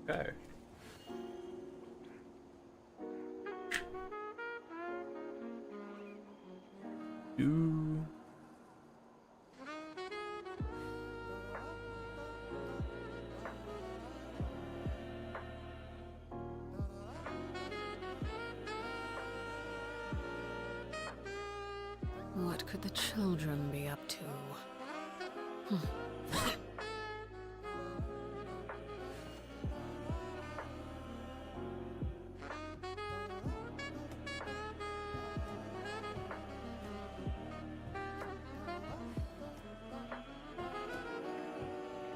Okay. Do. What could the children be up to?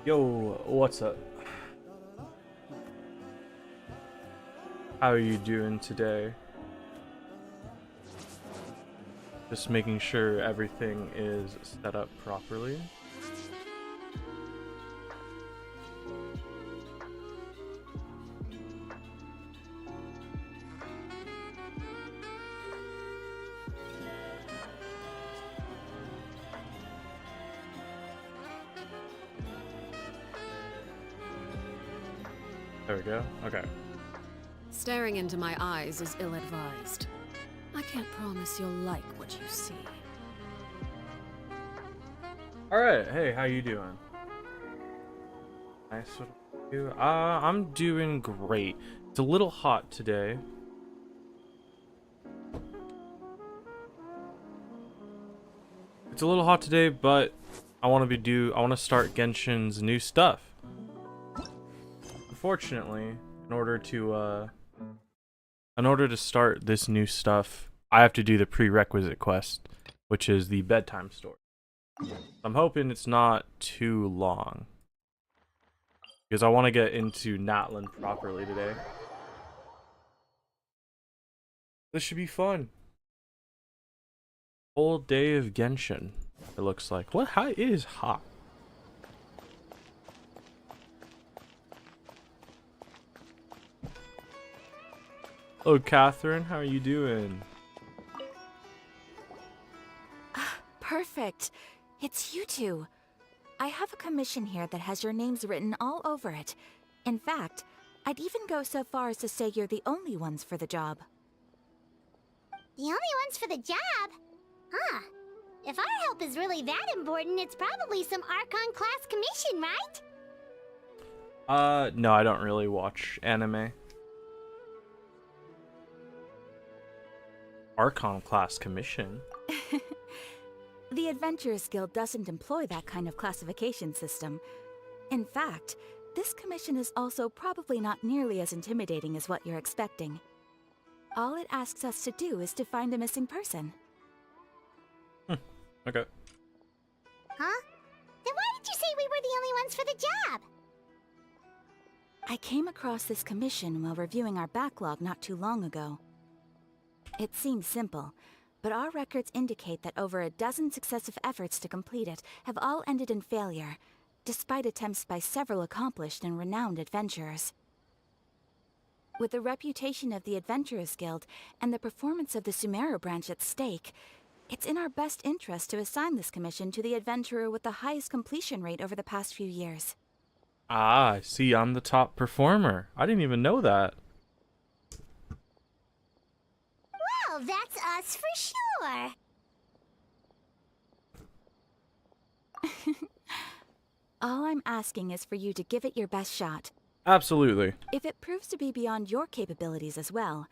Yo, what's up? How are you doing today? Just making sure everything is set up properly. There we go. Okay. Staring into my eyes is ill-advised. I can't promise you'll like what you see. Alright, hey, how you doing? Nice. What about you? I'm doing great. It's a little hot today. It's a little hot today, but I want to start Genshin's new stuff. Unfortunately, in order to start this new stuff, I have to do the prerequisite quest, which is the bedtime story. I'm hoping it's not too long, because I want to get into NATLAN properly today. This should be fun. Whole day of Genshin, it looks like. What? How it is hot. Hello, Catherine. How are you doing? Perfect. It's you two. I have a commission here that has your names written all over it. In fact, I'd even go so far as to say you're the only ones for the job. The only ones for the job? Huh. If our help is really that important, it's probably some Archon class commission, right? No, I don't really watch anime. Archon class commission? The Adventurers Guild doesn't employ that kind of classification system. In fact, this commission is also probably not nearly as intimidating as what you're expecting. All it asks us to do is to find a missing person. Okay. Huh? Then why did you say we were the only ones for the job? I came across this commission while reviewing our backlog not too long ago. It seems simple, but our records indicate that over a dozen successive efforts to complete it have all ended in failure, despite attempts by several accomplished and renowned adventurers. With the reputation of the Adventurers Guild and the performance of the Sumeru branch at stake, it's in our best interest to assign this commission to the adventurer with the highest completion rate over the past few years. Ah, I see. I'm the top performer. I didn't even know that. Well, that's us for sure. All I'm asking is for you to give it your best shot. Absolutely. If it proves to be beyond your capabilities as well,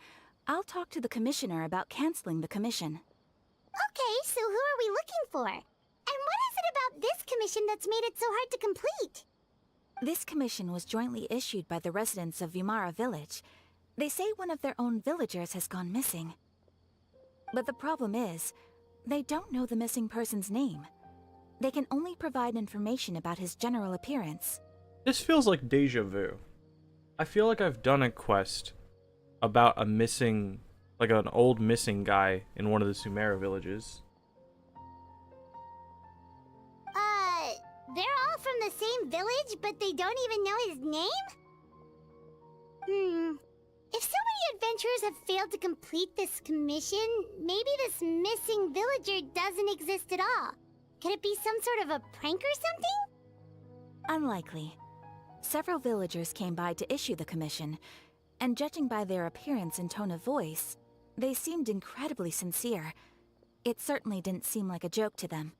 I'll talk to the commissioner about canceling the commission. Okay, so who are we looking for? And what is it about this commission that's made it so hard to complete? This commission was jointly issued by the residents of Vimara Village. They say one of their own villagers has gone missing. But the problem is, they don't know the missing person's name. They can only provide information about his general appearance. This feels like deja vu. I feel like I've done a quest about a missing, like an old missing guy in one of the Sumeru villages. They're all from the same village, but they don't even know his name? If so many adventurers have failed to complete this commission, maybe this missing villager doesn't exist at all. Could it be some sort of a prank or something? Unlikely. Several villagers came by to issue the commission, and judging by their appearance and tone of voice, they seemed incredibly sincere. It certainly didn't seem like a joke to them.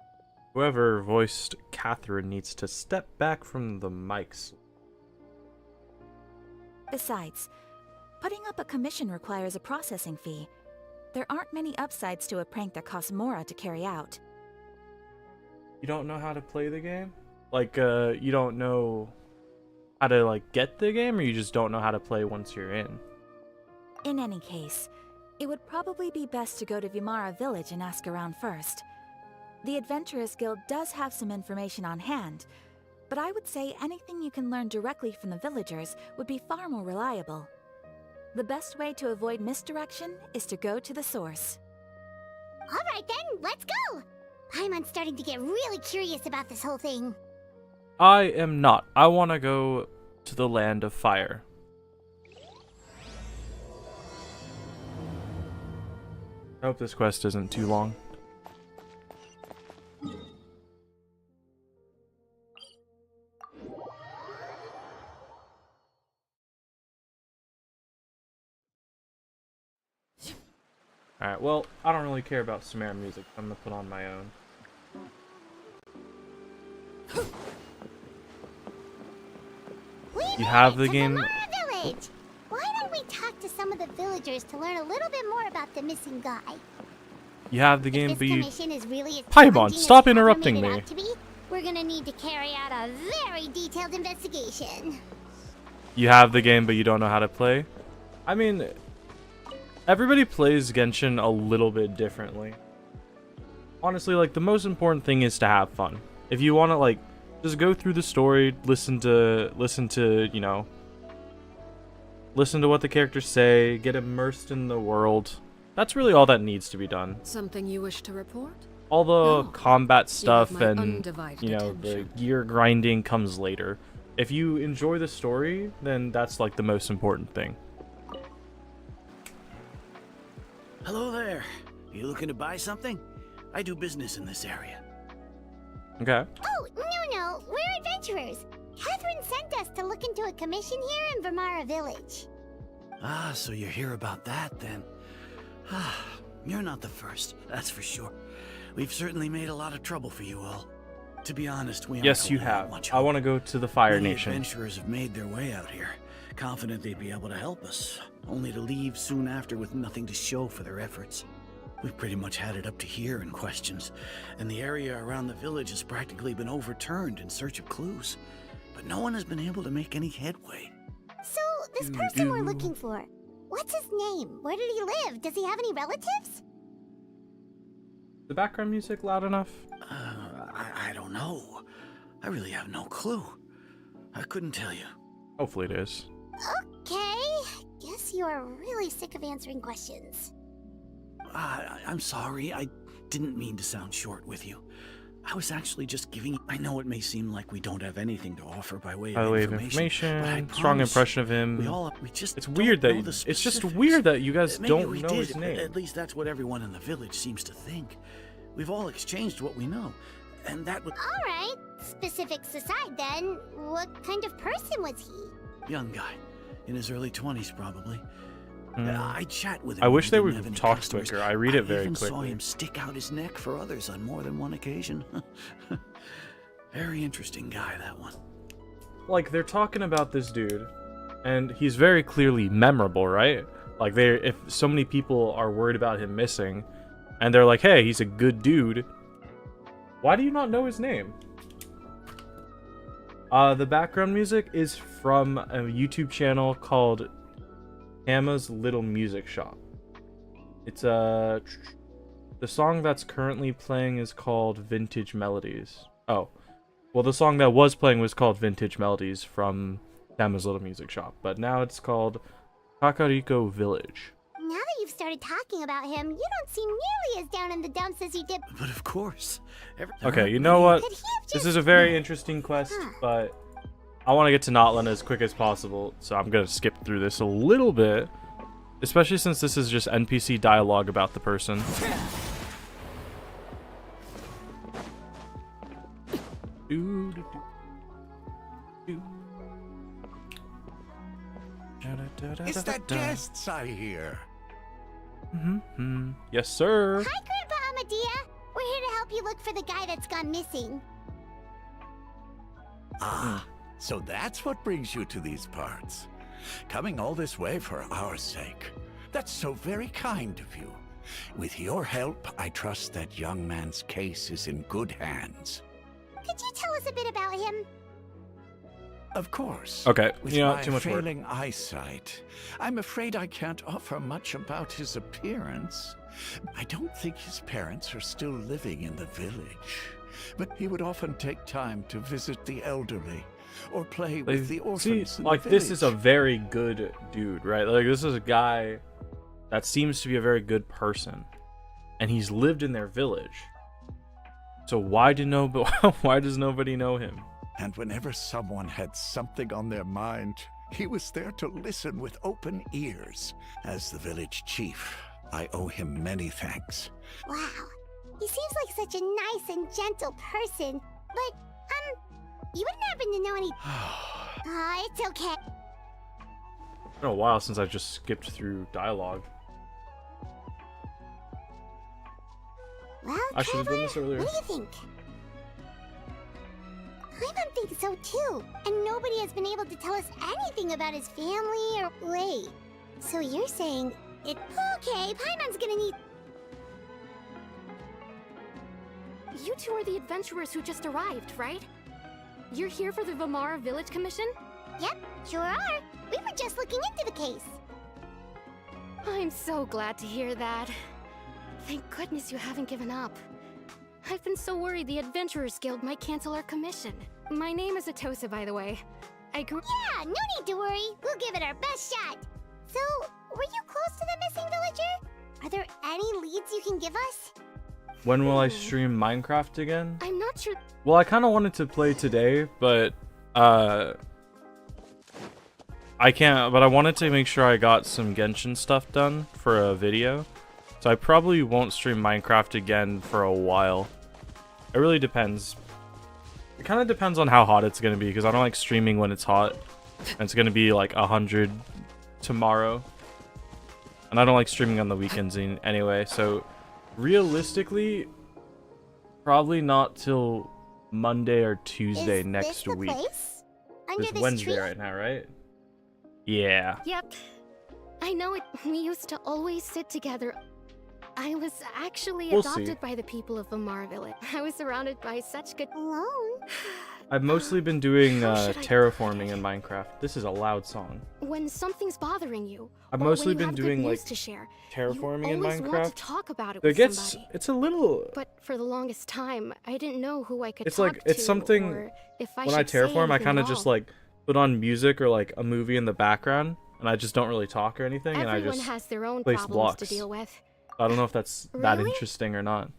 Whoever voiced Catherine needs to step back from the mics. Besides, putting up a commission requires a processing fee. There aren't many upsides to a prank that costs Mora to carry out. You don't know how to play the game? Like, you don't know how to, like, get the game, or you just don't know how to play once you're in? In any case, it would probably be best to go to Vimara Village and ask around first. The Adventurers Guild does have some information on hand, but I would say anything you can learn directly from the villagers would be far more reliable. The best way to avoid misdirection is to go to the source. Alright then, let's go! Paimon's starting to get really curious about this whole thing. I am not. I want to go to the Land of Fire. I hope this quest isn't too long. Alright, well, I don't really care about Samara music. I'm gonna put on my own. You have the game. Vimara Village! Why don't we talk to some of the villagers to learn a little bit more about the missing guy? You have the game, If but this you. commission is really as Paimon, challenging as stop Catherine interrupting made it me. out to be, we're gonna need to carry out a very detailed investigation. You have the game, but you don't know how to play. I mean, everybody plays Genshin a little bit differently. Honestly, like, the most important thing is to have fun. If you want to, like, just go through the story, listen to, you know, listen to what the characters say, get immersed in the world. That's really all that needs to be done. Something you wish to report? All the No. combat stuff You have my and, undivided you know, attention. the gear grinding comes later. If you enjoy the story, then that's, like, the most important thing. Hello there. You looking to buy something? I do business in this area. Okay. Oh, no, we're adventurers. Catherine sent us to look into a commission here in Vimara Village. Ah, so you're here about that then. Ah, you're not the first, that's for sure. We've certainly made a lot of trouble for you all. To be honest, we aren't Yes, you holding out have. much I hope. want to go to the Fire Many Nation. adventurers have made their way out here, confident they'd be able to help us, only to leave soon after with nothing to show for their efforts. We've pretty much had it up to here in questions, and the area around the village has practically been overturned in search of clues. But no one has been able to make any headway. So, this person we're looking for, what's his name? Where did he live? Does he have any relatives? The background music loud enough? I don't know. I really have no clue. I couldn't tell you. Hopefully it is. Okay, guess you are really sick of answering questions. I'm sorry. I didn't mean to sound short with you. I was actually just giving you... I know it may seem like we don't have anything to offer by way By the of way of information, but I information, strong promise impression of him. we just It's don't weird know that the it's just specifics. weird that you guys Maybe don't we know did, his name. At least that's what everyone in the village seems to think. We've all exchanged what we know, and that was... Alright, specifics aside then, what kind of person was he? Young guy, in his early 20s probably. I chat with him. I when wish he they didn't would have any talk customers. quicker. I read it very even saw quickly. him stick out his neck for others on more than one occasion. Very interesting guy, that one. Like, they're talking about this dude, and he's very clearly memorable, right? Like, if so many people are worried about him missing, and they're like, hey, he's a good dude, why do you not know his name? The background music is from a YouTube channel called Hamma's Little Music Shop. It's the song that's currently playing is called Vintage Melodies. Oh, well, the song that was playing was called Vintage Melodies from Hamma's Little Music Shop, but now it's called Kakariko Village. Now that you've started talking about him, you don't seem nearly as down in the dumps as you did. But of course. Okay, you know what? Could he have This just... is a very interesting quest, but I want to get to NATLAN as quick as possible, so I'm going to skip through this a little bit, especially since this is just NPC dialogue about the person. It's that guests I hear. Yes, sir. Hi, Grandpa Amadea. We're here to help you look for the guy that's gone missing. Ah, so that's what brings you to these parts. Coming all this way for our sake. That's so very kind of you. With your help, I trust that young man's case is in good hands. Could you tell us a bit about him? Of course. Okay, With you know, my too much work. failing eyesight, I'm afraid I can't offer much about his appearance. I don't think his parents are still living in the village, but he would often take time to visit the elderly or play with the orphans. See, in like the this is a village. very good dude, right? Like this is a guy that seems to be a very good person, and he's lived in their village. So why does nobody know him? And whenever someone had something on their mind, he was there to listen with open ears. As the village chief, I owe him many thanks. Wow. He seems like such a nice and gentle person. But, you wouldn't happen to know any... it's okay. It's been a while since I just skipped through dialogue. Well, I should have done Trevor, this earlier. what do you think? I think so too. And nobody has been able to tell us anything about his family or... Wait. So you're saying it... Okay, Paimon's gonna need... You two are the adventurers who just arrived, right? You're here for the Vamara Village Commission? Yep, sure are. We were just looking into the case. I'm so glad to hear that. Thank goodness you haven't given up. I've been so worried the Adventurers Guild might cancel our commission. My name is Atosa, by the way. I grew- Yeah, no need to worry. We'll give it our best shot. So, were you close to the missing villager? Are there any leads you can give us? When will I stream Minecraft again? I'm not sure- Well, I kind of wanted to play today, but I can't. But I wanted to make sure I got some Genshin stuff done for a video, so I probably won't stream Minecraft again for a while. It really depends. It kind of depends on how hot it's gonna be, because I don't like streaming when it's hot, and it's gonna be like 100 tomorrow, and I don't like streaming on the weekends anyway. So realistically, probably not till Monday or Tuesday Is next this the week. place? Under It's this Wednesday tree? right now, right? Yeah. Yep. I know it. We used to always sit together. I was actually We'll see. adopted by the people of Vamara Village. I was surrounded by such good... Alone? I've mostly been doing How should I terraforming in Minecraft. This is a loud song. When something's bothering you, I've or mostly when you been have good doing news like to share, terraforming you in always want Minecraft. to talk about it It with gets somebody. it's a little. But for the longest time, I didn't know who I could It's talk like it's to, something. or if I When I should say terraform, I anything kind at of just all. like put on music or like a movie in the background, and I just don't really talk or anything, and I Everyone just has their own place problems blocks. to deal with. I don't know if that's that Really? interesting or not.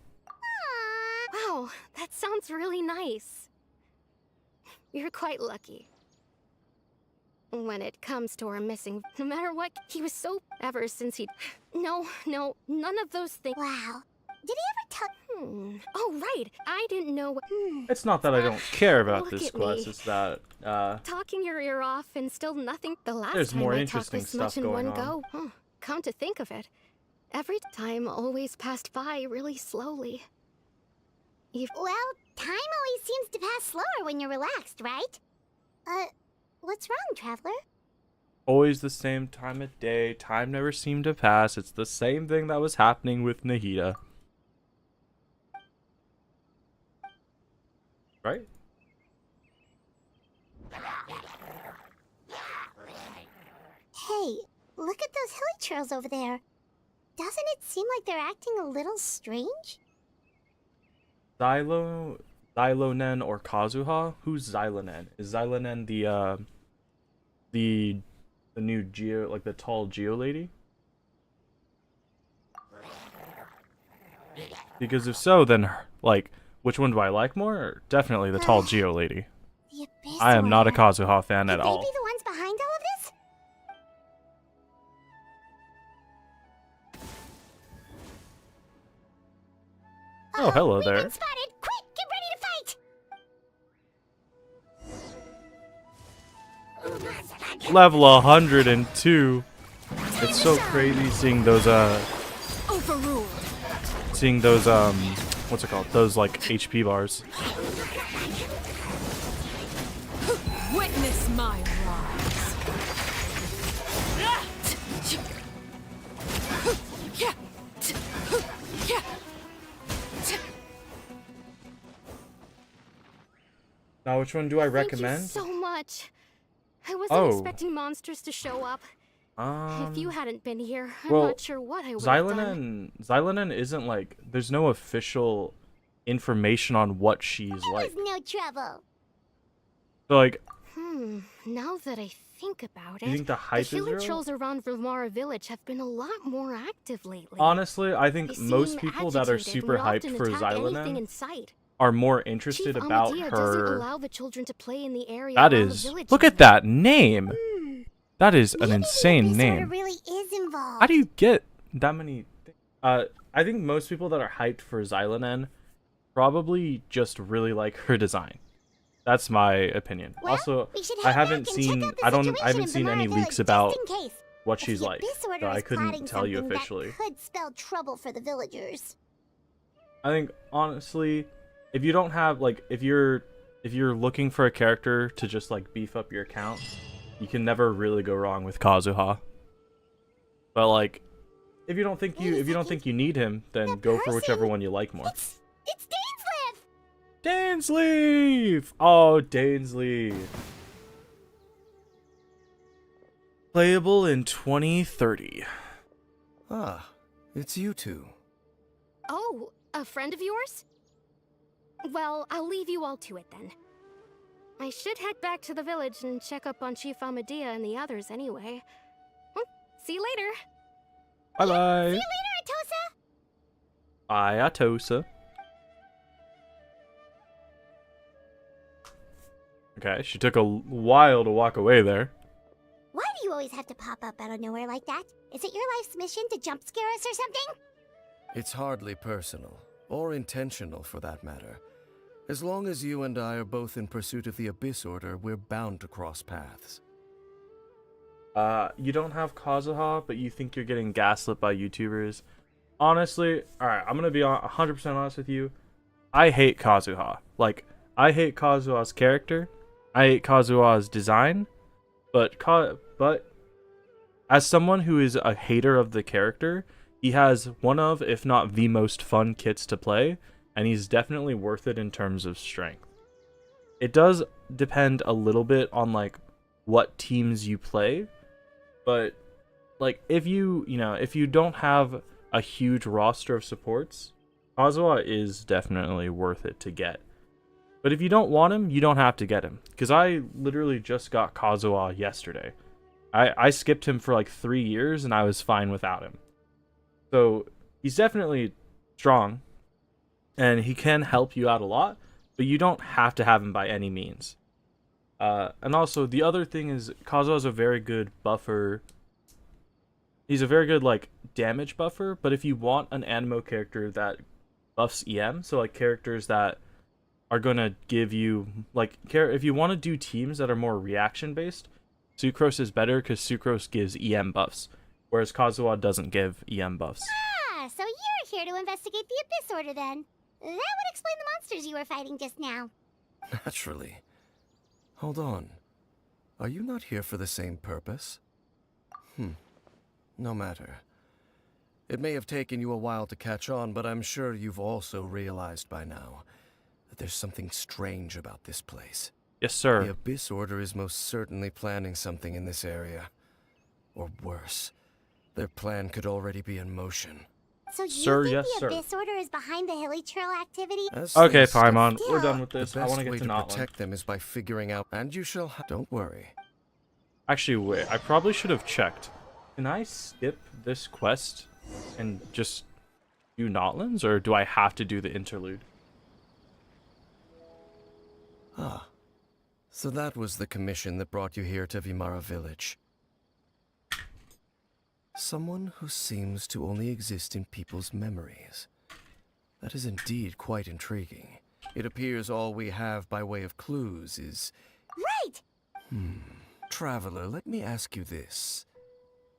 Wow, that sounds really nice. You're quite lucky. When it comes to our missing, no matter what, he was so ever since he... No, none of those things. Wow. Did he ever tell... Oh, right. I didn't know what... It's not that I don't care about Look this at quest. me. It's that Talking your ear off and still nothing. The last There's time more I interesting talked this much stuff in going one on. go. Huh. Come to think of it, every time always passed by really slowly. Well, time always seems to pass slower when you're relaxed, right? What's wrong, Traveler? always the same time of day. Time never seemed to pass. It's the same thing that was happening with Nahida. Right? Hey, look at those hilly trails over there. Doesn't it seem like they're acting a little strange? Xylonen or Kazuha? Who's Xylonen? Is Xylonen the new Geo, like the tall Geo lady? Because if so, then like which one do I like more? Definitely the tall Geo lady. The Abyss I am not a Warrior. Kazuha fan at Could all. they be the ones behind all of this? Oh, hello We've there. been spotted! Quick, get ready to fight! Level 102. It's so crazy seeing those Overruled. what's it called? Those like HP bars. Witness my rise. Now, which one do I Thank recommend? you so much. I wasn't Oh. expecting monsters to show up. If you hadn't been here, I'm well, not sure what I would have done. Xylonen isn't like, there's no official information on what she's like. There's no trouble. So like, Now that I think about it, you think the hype is healer real? trolls around Vimara Village have been a lot more active lately. Honestly, I think They most seem people that are agitated and super would hyped often for attack anything Xylonen in sight. are more Chief interested about Amadea doesn't her. allow the children to play in the area That around is, the village look at anymore. that name. That is an Maybe insane the name. really is involved. How do you get that many? I think most people that are hyped for Xylonen probably just really like her design. That's my opinion. Well, also, we should I head haven't back and check seen out the I situation haven't in seen any Vimara leaks Village, about just in case. what If she's the like, Abyss Order so I is couldn't plotting tell you something that officially. could spell trouble for the villagers. I think honestly, if you don't have like if you're looking for a character to just like beef up your account, you can never really go wrong with Kazuha. But like if you don't think you need him, then go for whichever one you like more. It's Dainsleif! Dainsleif! Oh, Dainsleif. Playable in 2030. Ah, it's you two. Oh, a friend of yours? Well, I'll leave you all to it then. I should head back to the village and check up on Chief Amadea and the others anyway. Well, see you later. Bye bye. See you later, Atosa! Bye, Atosa. Okay, she took a while to walk away there. Why do you always have to pop up out of nowhere like that? Is it your life's mission to jump scare us or something? It's hardly personal, or intentional for that matter. As long as you and I are both in pursuit of the Abyss Order, we're bound to cross paths. You don't have Kazuha, but you think you're getting gaslit by YouTubers. Honestly, alright, I'm gonna be 100% honest with you. I hate Kazuha. Like, I hate Kazuha's character. I hate Kazuha's design. But as someone who is a hater of the character, he has one of, if not the most fun kits to play, and he's definitely worth it in terms of strength. It does depend a little bit on like what teams you play, but like if you don't have a huge roster of supports, Kazuha is definitely worth it to get. But if you don't want him, you don't have to get him. Because I literally just got Kazuha yesterday. I skipped him for like 3 years and I was fine without him. So he's definitely strong and he can help you out a lot, but you don't have to have him by any means. And also the other thing is Kazuha is a very good buffer. He's a very good like damage buffer, but if you want an Anemo character that buffs EM, so like characters that are gonna give you like if you want to do teams that are more reaction based, Sucrose is better because Sucrose gives EM buffs, whereas Kazuha doesn't give EM buffs. Ah, so you're here to investigate the Abyss Order then. That would explain the monsters you were fighting just now. Naturally. Hold on. Are you not here for the same purpose? No matter. It may have taken you a while to catch on, but I'm sure you've also realized by now that there's something strange about this place. Yes, sir. The Abyss Order is most certainly planning something in this area. Or worse, their plan could already be in motion. So you Sir, think yes, the sir. Abyss Order is behind the Hilly Trail activity? As Okay, things stand, Paimon, we're Still, done with the this. best I want to get way to to Notland. protect them is by figuring out, and you shall don't worry. Actually, wait, I probably should have checked. Can I skip this quest and just do Notlands, or do I have to do the interlude? Ah, so that was the commission that brought you here to Vimara Village. Someone who seems to only exist in people's memories. That is indeed quite intriguing. It appears all we have by way of clues is Right! Traveler, let me ask you this.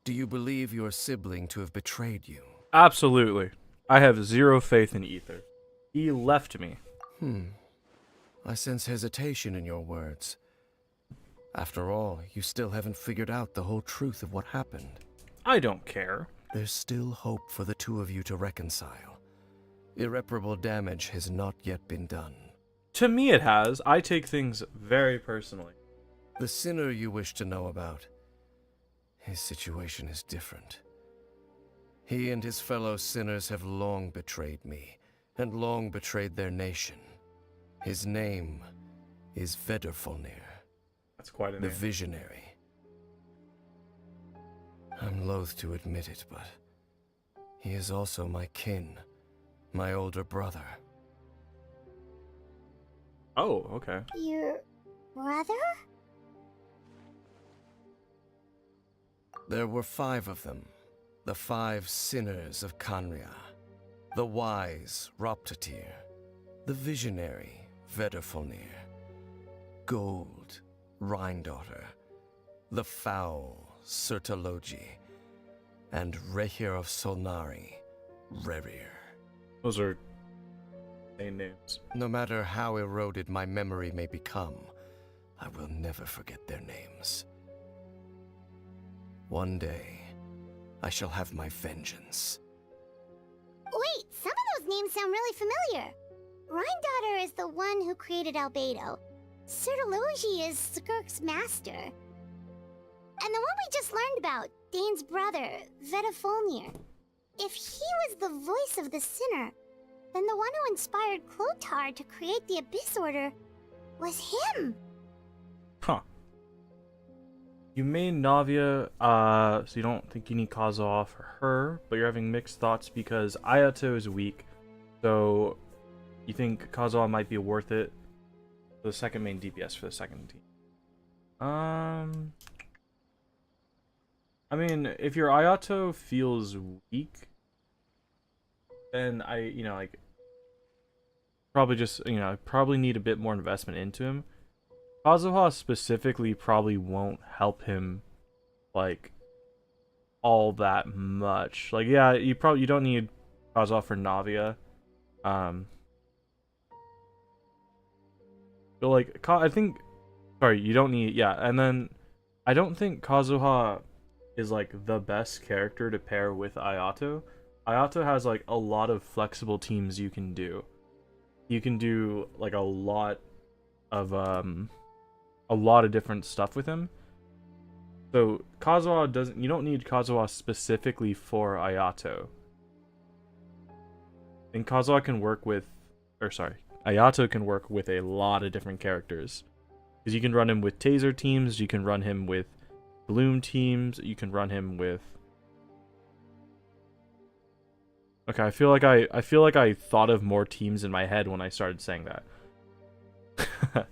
Do you believe your sibling to have betrayed you? Absolutely. I have zero faith in Ether. He left me. I sense hesitation in your words. After all, you still haven't figured out the whole truth of what happened. I don't care. There's still hope for the two of you to reconcile. Irreparable damage has not yet been done. To me it has. I take things very personally. The sinner you wish to know about, his situation is different. He and his fellow sinners have long betrayed me, and long betrayed their nation. His name is Vedrfolnir, That's quite a the name. Visionary. I'm loath to admit it, but he is also my kin, my older brother. Oh, okay. Your brother? There were 5 of them, the 5 sinners of Kanria. The wise, Roptatir. The visionary, Vedrfolnir. Gold, Rhindaughter. The foul, Sertologi. And Rehir of Solnari, Rerir. Those are main names. No matter how eroded my memory may become, I will never forget their names. One day, I shall have my vengeance. Wait, some of those names sound really familiar. Rhindaughter is the one who created Albedo. Sertologi is Skirk's master. And the one we just learned about, Dane's brother, Vedrfolnir. If he was the voice of the sinner, then the one who inspired Clothar to create the Abyss Order was him. Huh. You made Navia, so you don't think you need Kazuha for her, but you're having mixed thoughts because Ayato is weak, so you think Kazuha might be worth it for the second main DPS for the second team. I mean, if your Ayato feels weak, then probably just, probably need a bit more investment into him. Kazuha specifically probably won't help him, like, all that much. Like, yeah, you don't need Kazuha for Navia. But, like, you don't need, yeah, and then I don't think Kazuha is, like, the best character to pair with Ayato. Ayato has, like, a lot of flexible teams you can do. You can do, like, a lot of different stuff with him. So Kazuha you don't need Kazuha specifically for Ayato. And Ayato can work with a lot of different characters. Because you can run him with Taser teams, you can run him with Bloom teams, you can run him with... Okay, I feel like I thought of more teams in my head when I started saying that.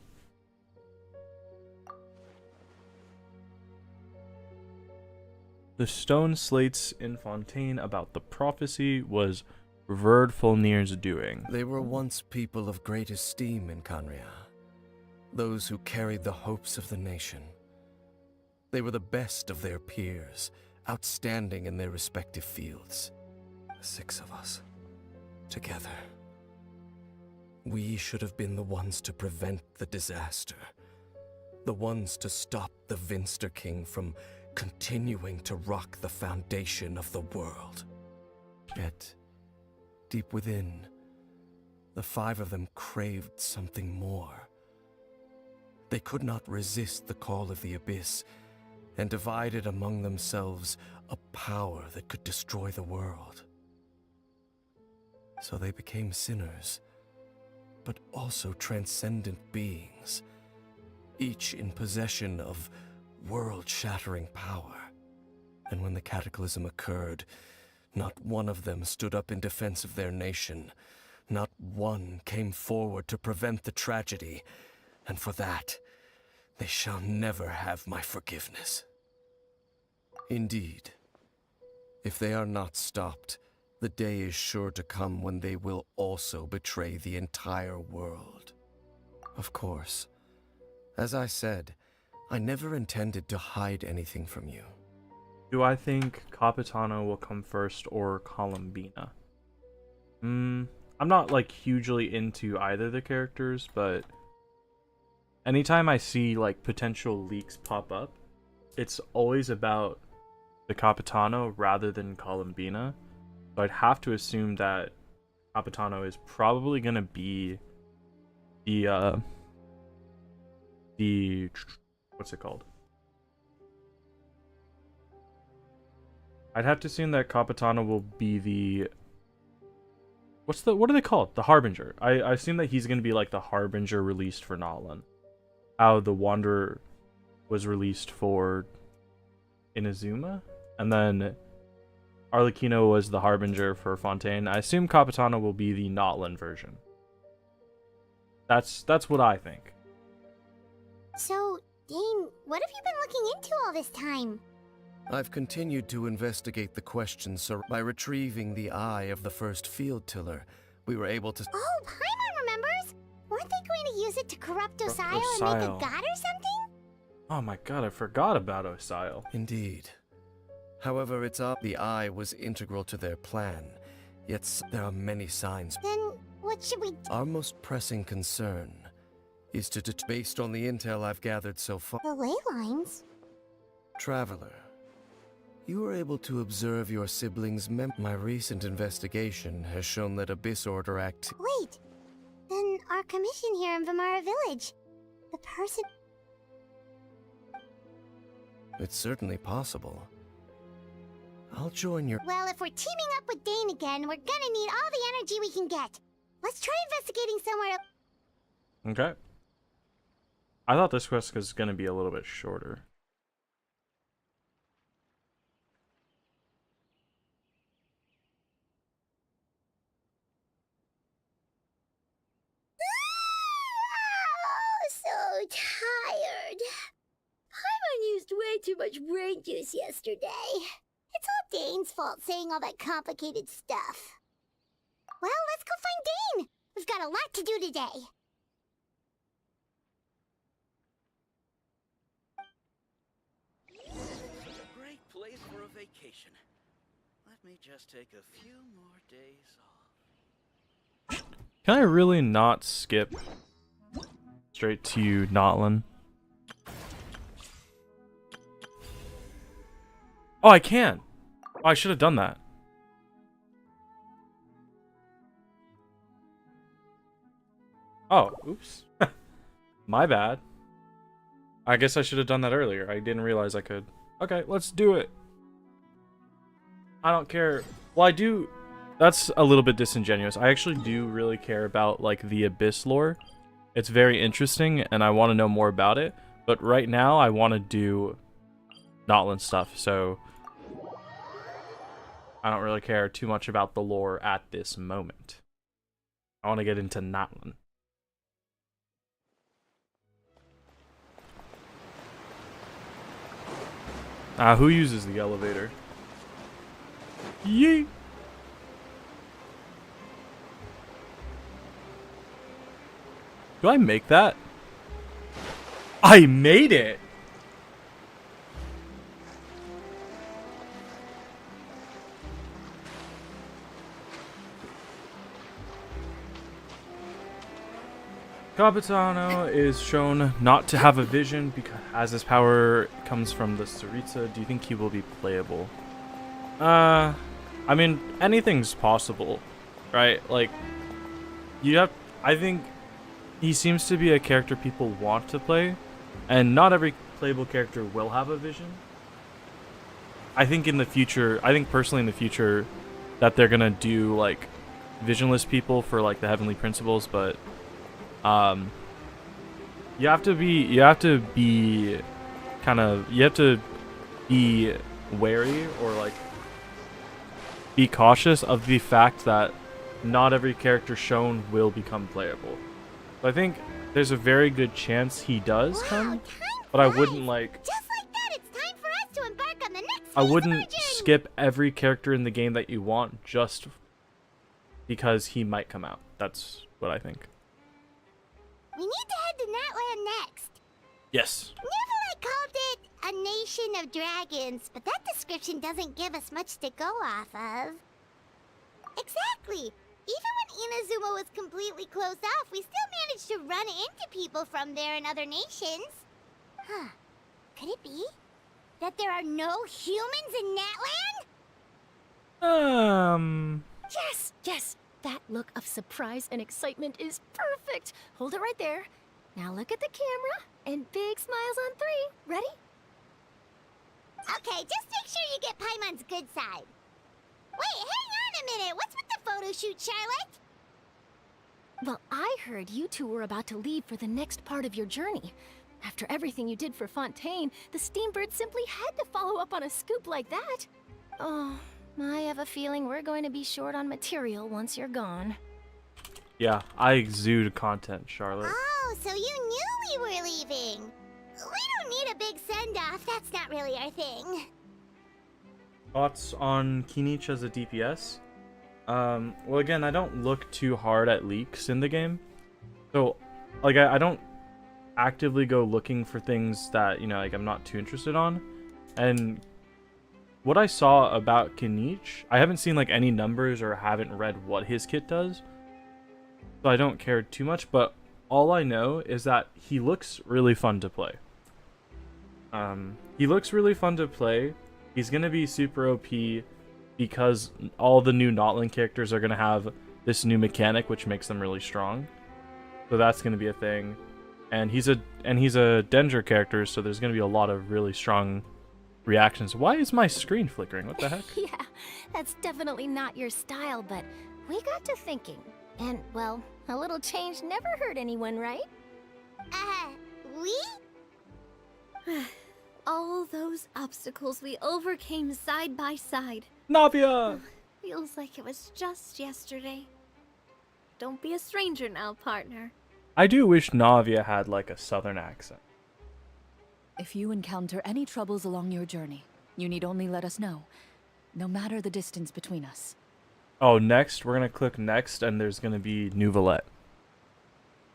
The stone slates in Fontaine about the prophecy was Vedrfolnir's doing. They were once people of great esteem in Kanria. Those who carried the hopes of the nation. They were the best of their peers, outstanding in their respective fields. The 6 of us, together. We should have been the ones to prevent the disaster. The ones to stop the Vinster King from continuing to rock the foundation of the world. Yet, deep within, the 5 of them craved something more. They could not resist the call of the Abyss, and divided among themselves a power that could destroy the world. So they became sinners, but also transcendent beings, each in possession of world-shattering power. And when the cataclysm occurred, not one of them stood up in defense of their nation. Not one came forward to prevent the tragedy, and for that, they shall never have my forgiveness. Indeed, if they are not stopped, the day is sure to come when they will also betray the entire world. Of course, as I said, I never intended to hide anything from you. Do I think Capitano will come first or Columbina? I'm not like hugely into either of the characters, but anytime I see like potential leaks pop up, it's always about the Capitano rather than Columbina. So I'd have to assume that Capitano is probably gonna be the what's it called? I'd have to assume that Capitano will be the what are they called? The Harbinger. I assume that he's gonna be like the Harbinger released for NATLAN. How the Wanderer was released for Inazuma, and then Arlecchino was the Harbinger for Fontaine. I assume Capitano will be the NATLAN version. That's what I think. So, Dane, what have you been looking into all this time? I've continued to investigate the questions by retrieving the eye of the first field tiller. We were able to... Oh, Paimon remembers! Weren't they going to use it to corrupt Osio and make a Osio. god or something? Oh my god, I forgot about Osio. Indeed. However, it's up the eye was integral to their plan, yet there are many signs. Then, what should we do? Our most pressing concern is to based on the intel I've gathered so far. The ley lines? Traveler, you were able to observe your siblings' My recent investigation has shown that Abyss Order Wait, then our commission here in Vimara Village, the person... It's certainly possible. I'll join your... Well, if we're teaming up with Dane again, we're gonna need all the energy we can get. Let's try investigating somewhere else. Okay. I thought this quest was gonna be a little bit shorter. Oh, so tired. Paimon used way too much brain juice yesterday. It's all Dane's fault saying all that complicated stuff. Well, let's go find Dane. We've got a lot to do today. Great place for a vacation. Let me just take a few more days off. Can I really not skip straight to NATLAN? Oh, I can. Oh, I should have done that. Oh, oops. My bad. I guess I should have done that earlier. I didn't realize I could. Okay, let's do it. I don't care. Well, I do. That's a little bit disingenuous. I actually do really care about like the Abyss lore. It's very interesting and I want to know more about it. But right now I want to do NATLAN stuff. So I don't really care too much about the lore at this moment. I want to get into NATLAN. Who uses the elevator? Yeet! Do I make that? I made it! Capitano is shown not to have a vision because as his power comes from the Tsaritsa. Do you think he will be playable? I mean, anything's possible, right? Like, I think he seems to be a character people want to play, and not every playable character will have a vision. I think personally in the future, that they're gonna do like visionless people for like the Heavenly Principles, but you have to be wary or like be cautious of the fact that not every character shown will become playable. So I think there's a very good chance he does come, but I wouldn't like. Just like that, it's time for us to embark on the next I phase of wouldn't our journey. skip every character in the game that you want just because he might come out. That's what I think. We need to head to NATLAN next. Yes. Never let a nation of dragons, but that description doesn't give us much to go off of. Exactly. Even when Inazuma was completely closed off, we still managed to run into people from there in other nations. Huh. Could it be that there are no humans in Natlan? Yes, yes. That look of surprise and excitement is perfect. Hold it right there. Now look at the camera and big smiles on 3. Ready? Okay, just make sure you get Paimon's good side. Wait, hang on a minute. What's with the photo shoot, Charlotte? Well, I heard you two were about to leave for the next part of your journey. After everything you did for Fontaine, the Steambird simply had to follow up on a scoop like that. Oh, I have a feeling we're going to be short on material once you're gone. Yeah, I exude content, Charlotte. Oh, so you knew we were leaving. We don't need a big send-off. That's not really our thing. Thoughts on Kinich as a DPS? Well, again, I don't look too hard at leaks in the game. So, like, I don't actively go looking for things that, you know, like, I'm not too interested on. And what I saw about Kinich, I haven't seen, like, any numbers or haven't read what his kit does. So I don't care too much, but all I know is that he looks really fun to play. He looks really fun to play. He's going to be super OP because all the new NATLAN characters are going to have this new mechanic, which makes them really strong. So that's going to be a thing. And he's a Danger character, so there's going to be a lot of really strong reactions. Why is my screen flickering? What the heck? Yeah, that's definitely not your style, but we got to thinking. And, well, a little change never hurt anyone, right? We? All those obstacles we overcame side by side. Navia! Feels like it was just yesterday. Don't be a stranger now, partner. I do wish Navia had like a southern accent. If you encounter any troubles along your journey, you need only let us know, no matter the distance between us. Oh, next, we're going to click next, and there's going to be New Valette.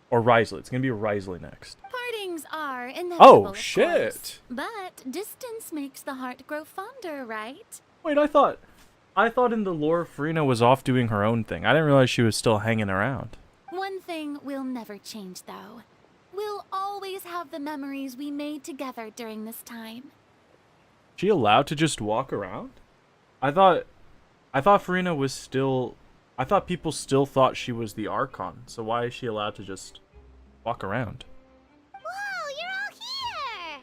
Or Risley. It's going to be Risley next. Partings are inevitable, Oh, of shit! course. But distance makes the heart grow fonder, right? Wait, I thought in the lore Farina was off doing her own thing. I didn't realize she was still hanging around. One thing will never change, though. We'll always have the memories we made together during this time. She allowed to just walk around? I thought Farina was still... I thought people still thought she was the Archon, so why is she allowed to just walk around? Whoa, you're all here!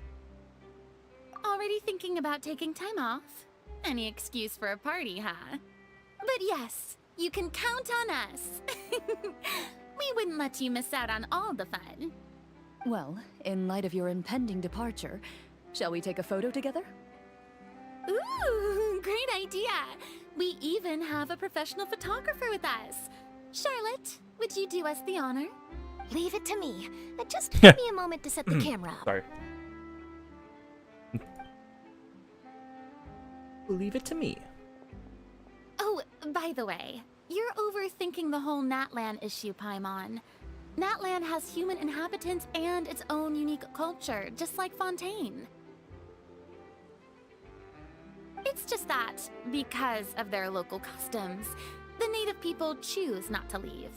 Already thinking about taking time off? Any excuse for a party, huh? But yes, you can count on us. We wouldn't let you miss out on all the fun. Well, in light of your impending departure, shall we take a photo together? Ooh, great idea! We even have a professional photographer with us. Charlotte, would you do us the honor? Leave it to me. Just give me a moment to set the camera up. Sorry. Leave it to me. Oh, by the way, you're overthinking the whole Natlan issue, Paimon. Natlan has human inhabitants and its own unique culture, just like Fontaine. It's just that, because of their local customs, the native people choose not to leave.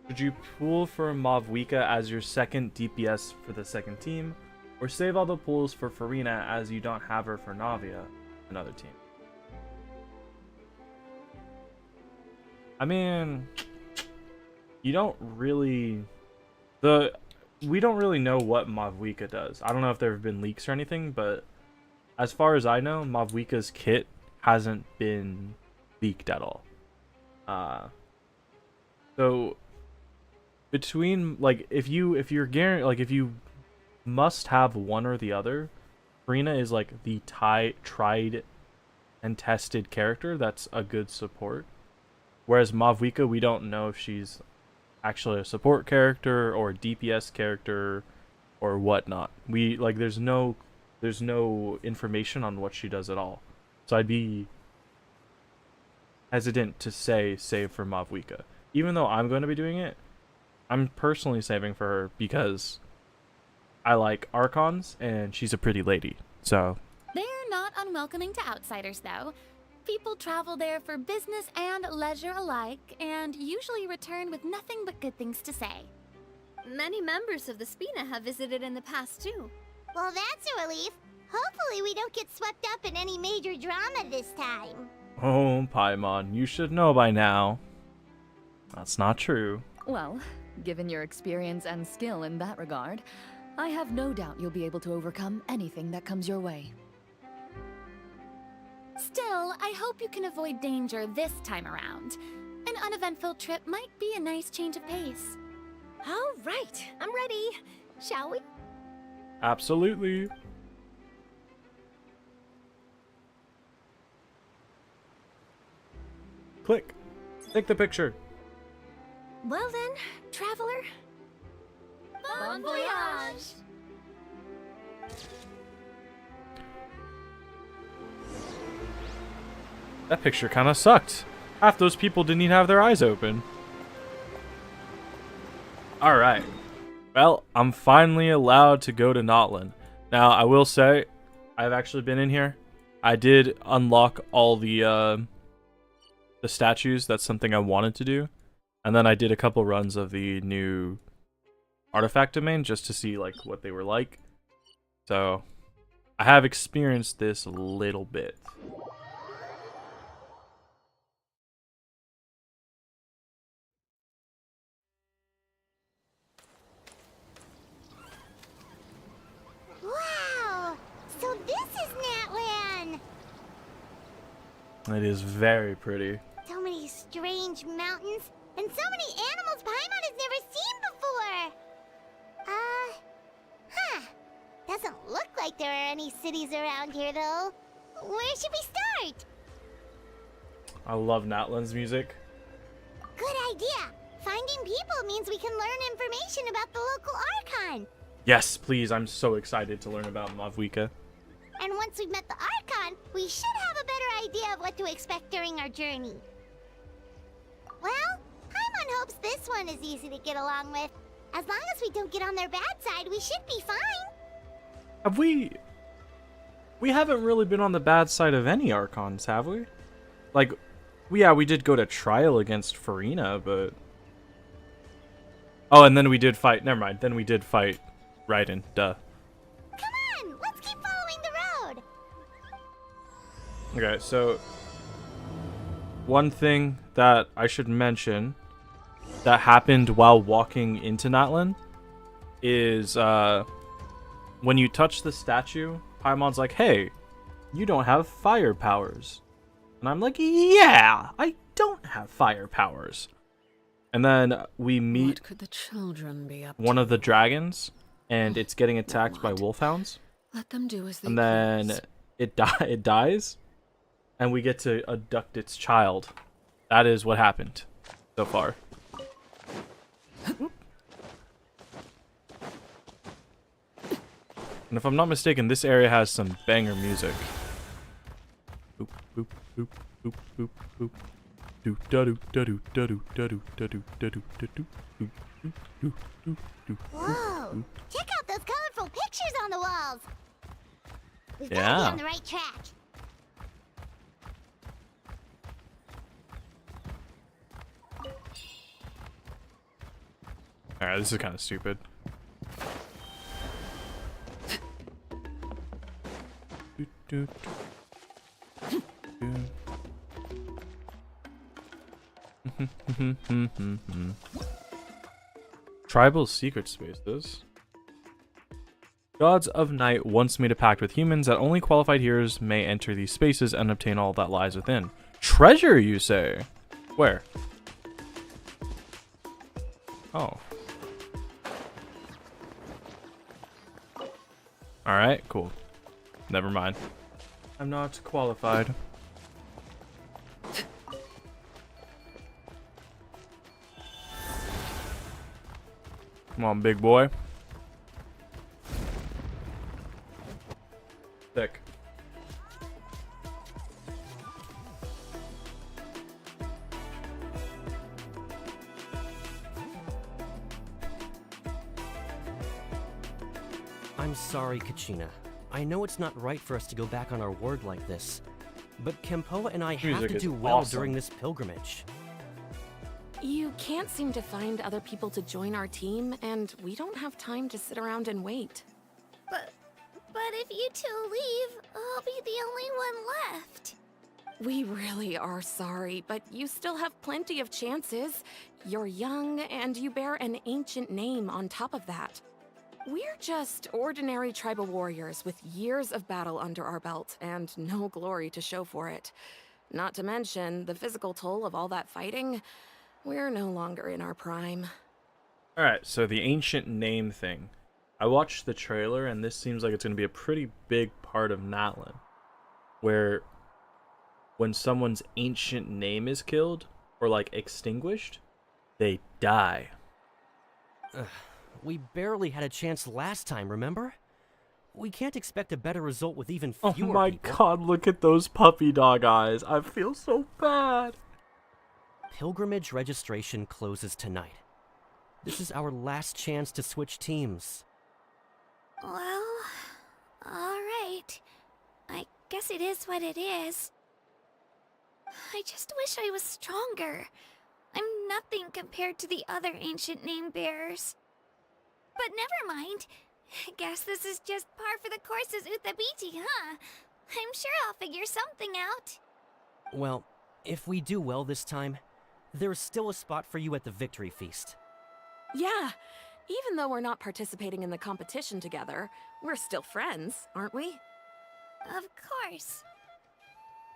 Should you pool for Mavwika as your second DPS for the second team, or save all the pools for Farina as you don't have her for Navia, another team? I mean, you don't really... We don't really know what Mavwika does. I don't know if there have been leaks or anything, but as far as I know, Mavwika's kit hasn't been leaked at all. So between if you must have one or the other, Farina is like the tried and tested character that's a good support. Whereas Mavwika, we don't know if she's actually a support character or a DPS character or whatnot. There's no information on what she does at all. So I'd be hesitant to say save for Mavwika. Even though I'm going to be doing it, I'm personally saving for her because I like Archons and she's a pretty lady. So, They're not unwelcoming to outsiders, though. People travel there for business and leisure alike, and usually return with nothing but good things to say. Many members of the Spina have visited in the past, too. Well, that's a relief. Hopefully we don't get swept up in any major drama this time. oh, Paimon, you should know by now. That's not true. Well, given your experience and skill in that regard, I have no doubt you'll be able to overcome anything that comes your way. Still, I hope you can avoid danger this time around. An uneventful trip might be a nice change of pace. All right, I'm ready. Shall we? Absolutely. Click. Take the picture. Well then, traveler. Bon voyage! That picture kind of sucked. Half those people didn't even have their eyes open. Alright. Well, I'm finally allowed to go to NATLAN. Now, I will say, I've actually been in here. I did unlock all the statues. That's something I wanted to do. And then I did a couple runs of the new artifact domain just to see like what they were like. So, I have experienced this a little bit. Wow! So this is NATLAN! It is very pretty. So many strange mountains, and so many animals Paimon has never seen before! Doesn't look like there are any cities around here, though. Where should we start? I love NATLAN's music. Good idea! Finding people means we can learn information about the local Archon. Yes, please. I'm so excited to learn about Mavwika. And once we've met the Archon, we should have a better idea of what to expect during our journey. Well, Paimon hopes this one is easy to get along with. As long as we don't get on their bad side, we should be fine. Have we haven't really been on the bad side of any Archons, have we? Like, we did go to trial against Farina, but... Oh, and then we did fight... Never mind. Then we did fight Raiden. Duh. Come on, let's keep following the road. Okay, so... One thing that I should mention that happened while walking into NATLAN is, when you touch the statue, Paimon's like, hey, you don't have fire powers. And I'm like, yeah, I don't have fire powers. And then we meet What could the children be up one to? of the dragons, and it's getting attacked by wolfhounds. Let them do as they And then please. it dies, and we get to abduct its child. That is what happened so far. And if I'm not mistaken, this area has some banger music. Boop, boop, boop, boop, boop, boop. Do da do da do da do da do da do da do da do do do do do do. Whoa! Check out those colorful pictures on the walls. We've got to Yeah. be on the right track. Alright, this is kind of stupid. Do, do, do. Do. Tribal secret spaces. Gods of Night once made a pact with humans that only qualified heroes may enter these spaces and obtain all that lies within. Treasure, you say? Where? Oh. Alright, cool. Never mind. I'm not qualified. Come on, big boy. Thick. I'm sorry, Kachina. I know it's not right for us to go back on our word like this, but Kempoa and I have Music to is do well awesome. during this pilgrimage. You can't seem to find other people to join our team, and we don't have time to sit around and wait. But if you two leave, I'll be the only one left. We really are sorry, but you still have plenty of chances. You're young, and you bear an ancient name on top of that. We're just ordinary tribal warriors with years of battle under our belt, and no glory to show for it. Not to mention the physical toll of all that fighting. We're no longer in our prime. Alright, so the ancient name thing. I watched the trailer, and this seems like it's going to be a pretty big part of NATLAN. Where when someone's ancient name is killed, or like extinguished, they die. We barely had a chance last time, remember? We can't expect a better result with even fewer Oh my people. god, look at those puppy dog eyes. I feel so bad. Pilgrimage registration closes tonight. This is our last chance to switch teams. Well, alright. I guess it is what it is. I just wish I was stronger. I'm nothing compared to the other ancient name bearers. But never mind. I guess this is just par for the course as Uthabiti, huh? I'm sure I'll figure something out. Well, if we do well this time, there's still a spot for you at the victory feast. Yeah, even though we're not participating in the competition together, we're still friends, aren't we? Of course.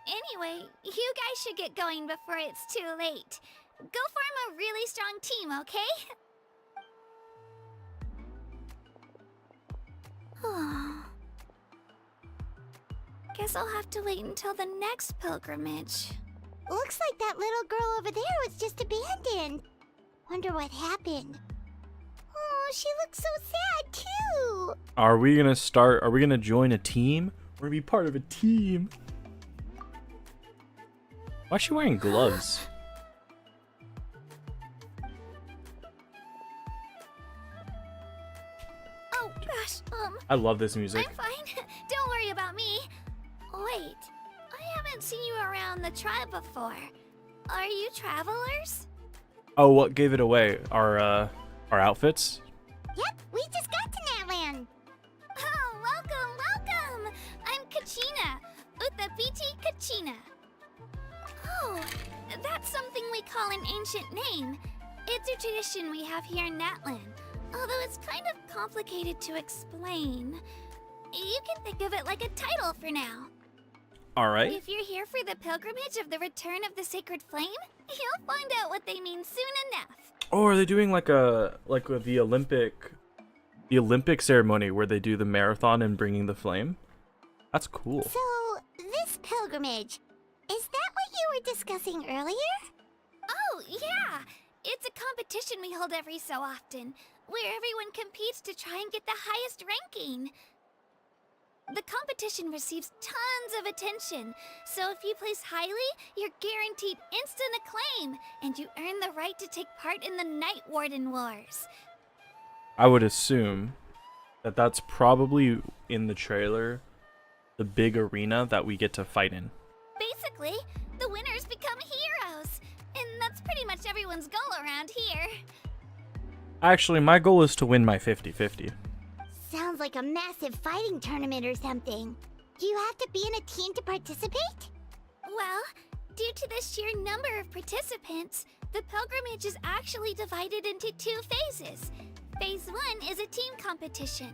Anyway, you guys should get going before it's too late. Go form a really strong team, okay? Guess I'll have to wait until the next pilgrimage. Looks like that little girl over there was just abandoned. Wonder what happened. Oh, she looks so sad too. Are we gonna join a team? We're gonna be part of a team. Why is she wearing gloves? Oh gosh, I love this music. I'm fine. Don't worry about me. Wait, I haven't seen you around the tribe before. Are you travelers? Oh, what gave it away? Our outfits? Yep, we just got to Natlan. Oh, welcome! I'm Kachina, Uthabiti Kachina. Oh, that's something we call an ancient name. It's a tradition we have here in Natlan, although it's kind of complicated to explain. You can think of it like a title for now. Alright. If you're here for the pilgrimage of the return of the sacred flame, you'll find out what they mean soon enough. Oh, are they doing like the Olympic ceremony where they do the marathon and bringing the flame? That's cool. So, this pilgrimage, is that what you were discussing earlier? Oh, yeah! It's a competition we hold every so often, where everyone competes to try and get the highest ranking. The competition receives tons of attention, so if you place highly, you're guaranteed instant acclaim, and you earn the right to take part in the Night Warden Wars. I would assume that that's probably in the trailer, the big arena that we get to fight in. Basically, the winners become heroes, and that's pretty much everyone's goal around here. Actually, my goal is to win my 50-50. Sounds like a massive fighting tournament or something. Do you have to be in a team to participate? Well, due to the sheer number of participants, the pilgrimage is actually divided into 2 phases. Phase 1 is a team competition.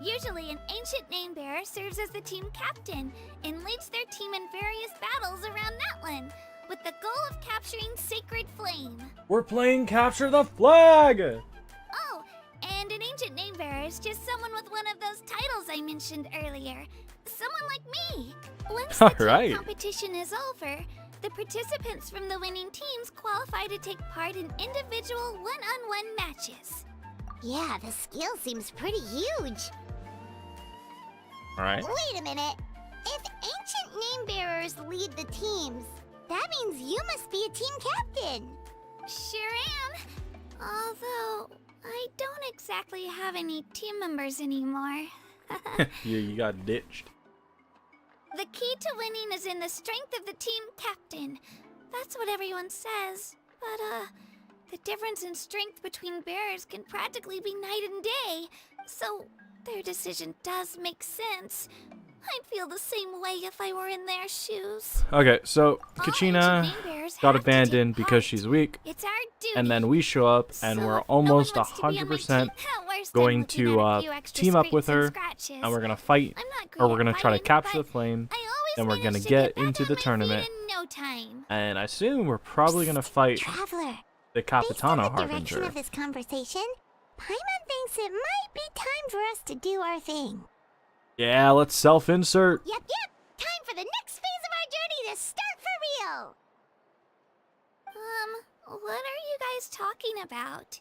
Usually an ancient name bearer serves as the team captain and leads their team in various battles around Natlan, with the goal of capturing Sacred Flame. We're playing Capture the Flag! Oh, and an ancient name bearer is just someone with one of those titles I mentioned earlier. Someone like me. Once the Alright. team competition is over, the participants from the winning teams qualify to take part in individual one-on-one matches. Yeah, the skill seems pretty huge. Alright. Wait a minute. If ancient name bearers lead the teams, that means you must be a team captain. Sure am. Although, I don't exactly have any team members anymore. You got ditched. The key to winning is in the strength of the team captain. That's what everyone says. But, the difference in strength between bearers can practically be night and day. So, their decision does make sense. I'd feel the same way if I were in their shoes. Okay, so All Kachina ancient name bearers got have to abandoned take because part. she's weak, It's our duty. and then we show up and So we're if no one almost wants to be on my 100% team, at worst, I'm going looking to at a few extra team up with scrapes and her, scratches. and we're gonna fight, I'm not or great we're at gonna try to fighting, capture the but flame, I always then we're manage gonna to get back into on the my feet tournament, in no time. and I assume we're probably gonna fight Traveler, the based on Capitana the direction Harbinger. of this conversation, Paimon thinks it might be time for us to do our thing. Yeah, let's self-insert. Yep. Time for the next phase of our journey to start for real. What are you guys talking about?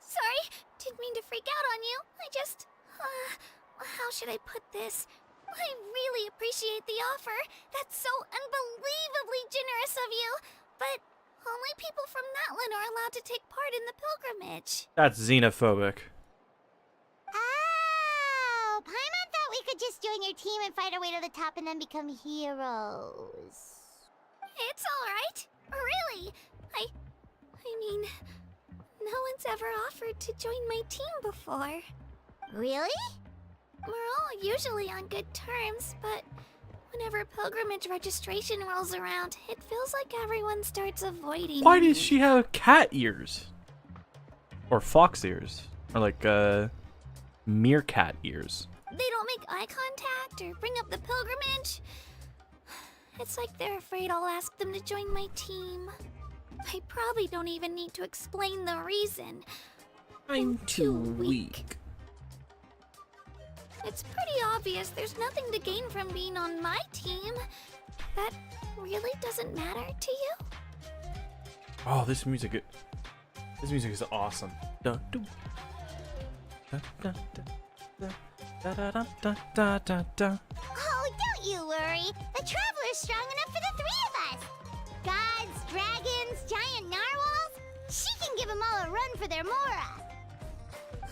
Sorry, didn't mean to freak out on you. I just, how should I put this? I really appreciate the offer. That's so unbelievably generous of you. But only people from NATLAN are allowed to take part in the pilgrimage. That's xenophobic. Oh, Paimon thought we could just join your team and fight our way to the top and then become heroes. It's alright. Really. I mean, no one's ever offered to join my team before. Really? We're all usually on good terms, but whenever pilgrimage registration rolls around, it feels like everyone starts avoiding Why me. does she have cat ears? Or fox ears? Or like, meerkat ears? They don't make eye contact or bring up the pilgrimage. It's like they're afraid I'll ask them to join my team. I probably don't even need to explain the reason. I'm too weak. It's pretty obvious there's nothing to gain from being on my team. That really doesn't matter to you? Oh, this music is awesome. Dun, dun. Dun, dun, dun, dun, da, da, da, da, da, da, da. Oh, don't you worry. The Traveler's strong enough for the three of us. Gods, dragons, giant narwhals. She can give them all a run for their Mora.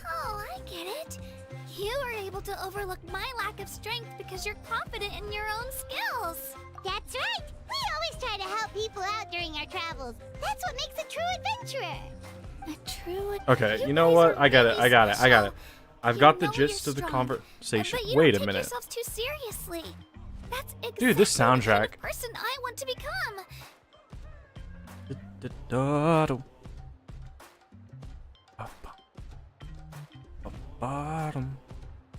Oh, I get it. You were able to overlook my lack of strength because you're confident in your own skills. That's right. We always try to help people out during our travels. That's what makes a true adventurer. A true. Okay, you know what? I got it. I've got the gist of the conversation. But you Wait don't a take minute. yourselves too seriously. That's exactly Dude, this the kind soundtrack. of person I want to become.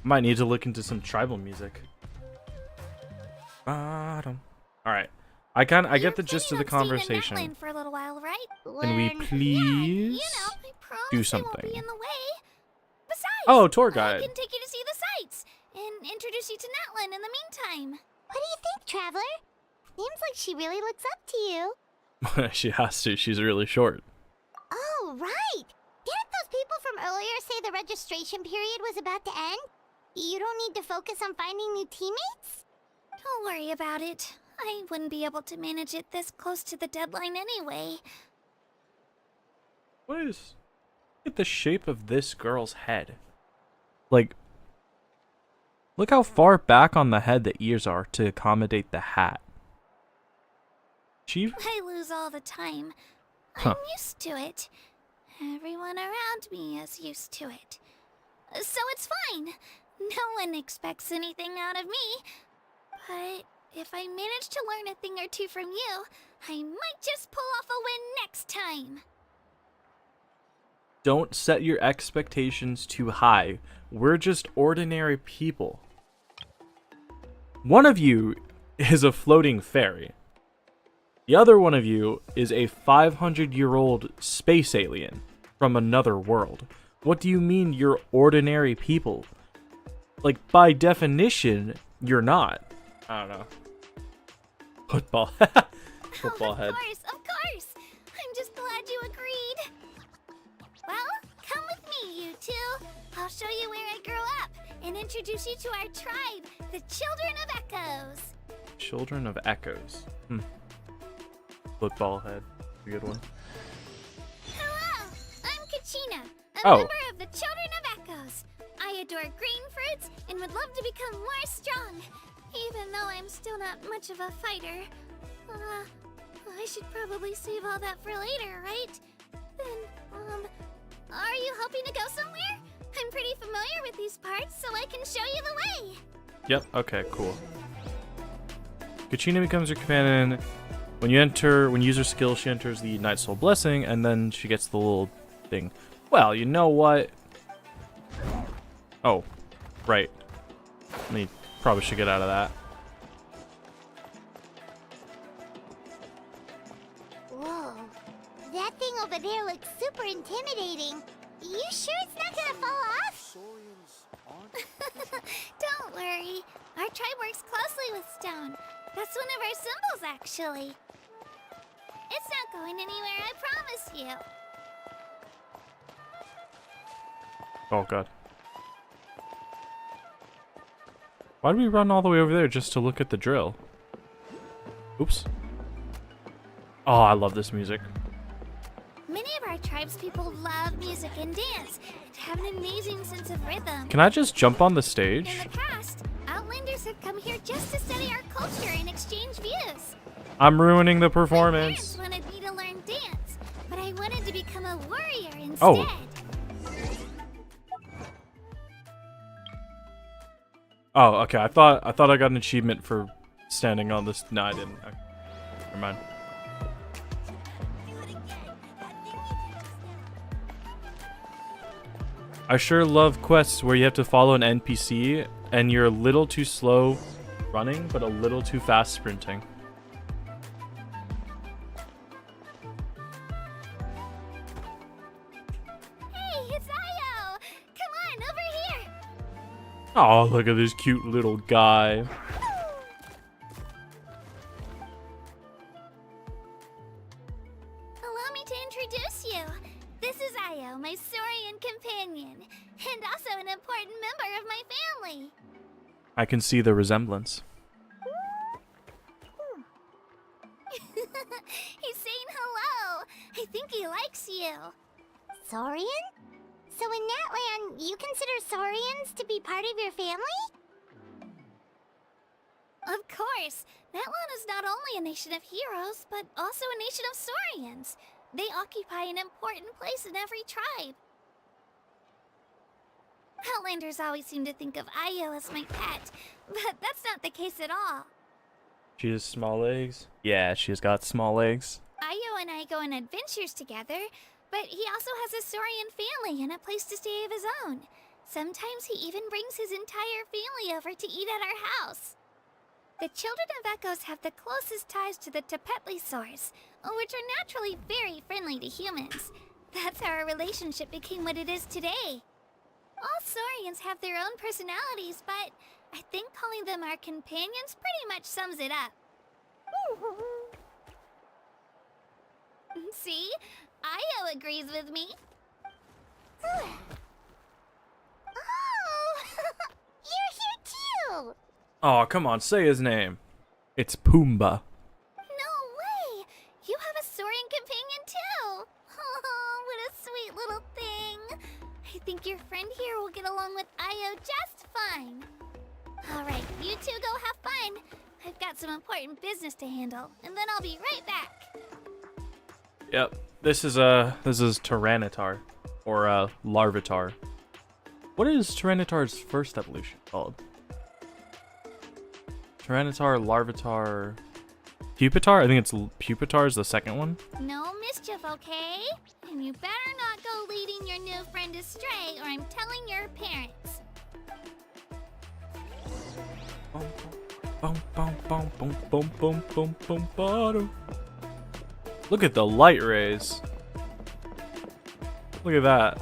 Might need to look into some tribal music. Bottom. All right, I get the gist of the conversation. Staying in Natlan for a little while, right? Can we Learn- please You know, I promise do I won't something? be in the way. Besides, Oh, tour I guide. can take you to see the sights and introduce you to Natlan in the meantime. What do you think, Traveler? Seems like she really looks up to you. She has to. She's really short. Oh, right. Didn't those people from earlier say the registration period was about to end? You don't need to focus on finding new teammates? Don't worry about it. I wouldn't be able to manage it this close to the deadline anyway. What is? Look at the shape of this girl's head. Like, look how far back on the head the ears are to accommodate the hat. She. I lose all the time. Huh. I'm used to it. Everyone around me is used to it. So it's fine. No one expects anything out of me. But if I manage to learn a thing or two from you, I might just pull off a win next time. Don't set your expectations too high. We're just ordinary people. One of you is a floating fairy. The other one of you is a 500-year-old space alien from another world. What do you mean you're ordinary people? Like, by definition, you're not. I don't know. Football. Football head. Of course. I'm just glad you agreed. Well, come with me, you two. I'll show you where I grew up and introduce you to our tribe, the Children of Echoes. Children of Echoes. Football head. A good one. Hello, I'm Kachina, a Oh. member of the Children of Echoes. I adore green fruits and would love to become more strong, even though I'm still not much of a fighter. I should probably save all that for later, right? Then, are you hoping to go somewhere? I'm pretty familiar with these parts, so I can show you the way. Yep, okay, cool. Kachina becomes your companion. When you use her skill, she enters the Night Soul Blessing, and then she gets the little thing. Well, you know what? Oh, right. Probably should get out of that. Whoa. That thing over there looks super intimidating. You sure it's not gonna fall off? Don't worry. Our tribe works closely with stone. That's one of our symbols, actually. It's not going anywhere, I promise you. Oh, God. Why did we run all the way over there just to look at the drill? Oops. Oh, I love this music. Many of our tribe's people love music and dance and have an amazing sense of rhythm. Can I just jump on the stage? In the past, Outlanders have come here just to study our culture and exchange views. I'm ruining the My performance. parents wanted me to learn dance, but I wanted to become a warrior instead. Oh. Oh, okay. I thought I got an achievement for standing on this. No, I didn't. Okay. Never mind. I sure love quests where you have to follow an NPC and you're a little too slow running, but a little too fast sprinting. Hey, it's Io! Come on, over here! Oh, look at this cute little guy. Allow me to introduce you. This is Io, my Saurian companion, and also an important member of my family. I can see the resemblance. He's saying hello. I think he likes you. Saurian? So in NATLAN, you consider Saurians to be part of your family? Of course. NATLAN is not only a nation of heroes, but also a nation of Saurians. They occupy an important place in every tribe. Outlanders always seem to think of Io as my pet, but that's not the case at all. She has small legs. Yeah, she's got small legs. Io and I go on adventures together, but he also has a Saurian family and a place to stay of his own. Sometimes he even brings his entire family over to eat at our house. The Children of Echoes have the closest ties to the Tepetlisaurs, which are naturally very friendly to humans. That's how our relationship became what it is today. All Saurians have their own personalities, but I think calling them our companions pretty much sums it up. See? Io agrees with me. Oh! You're here too! Oh, come on, say his name. It's Pumbaa. No way! You have a Saurian companion too! Oh, what a sweet little thing! I think your friend here will get along with Io just fine. Alright, you two go have fun. I've got some important business to handle, and then I'll be right back. Yep. This is Tyranitar, or Larvitar. What is Tyranitar's first evolution called? Tyranitar, Larvitar, Pupitar? I think it's Pupitar is the second one. No mischief, okay? And you better not go leading your new friend astray, or I'm telling your parents. Boom, boom, boom, boom, boom, boom, boom, boom, bottom. Look at the light rays. Look at that.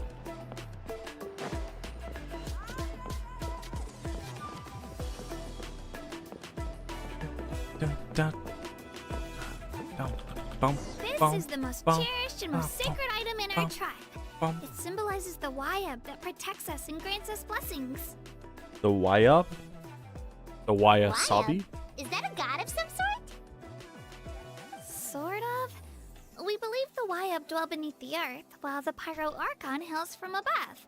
This is the most cherished and most sacred item in our tribe. It symbolizes the Wayab that protects us and grants us blessings. The Wayab? The Wayasabi? Is that a god of some sort? Sort of. We We believe the Wyab dwell beneath the earth, while the Pyro Archon hails from above.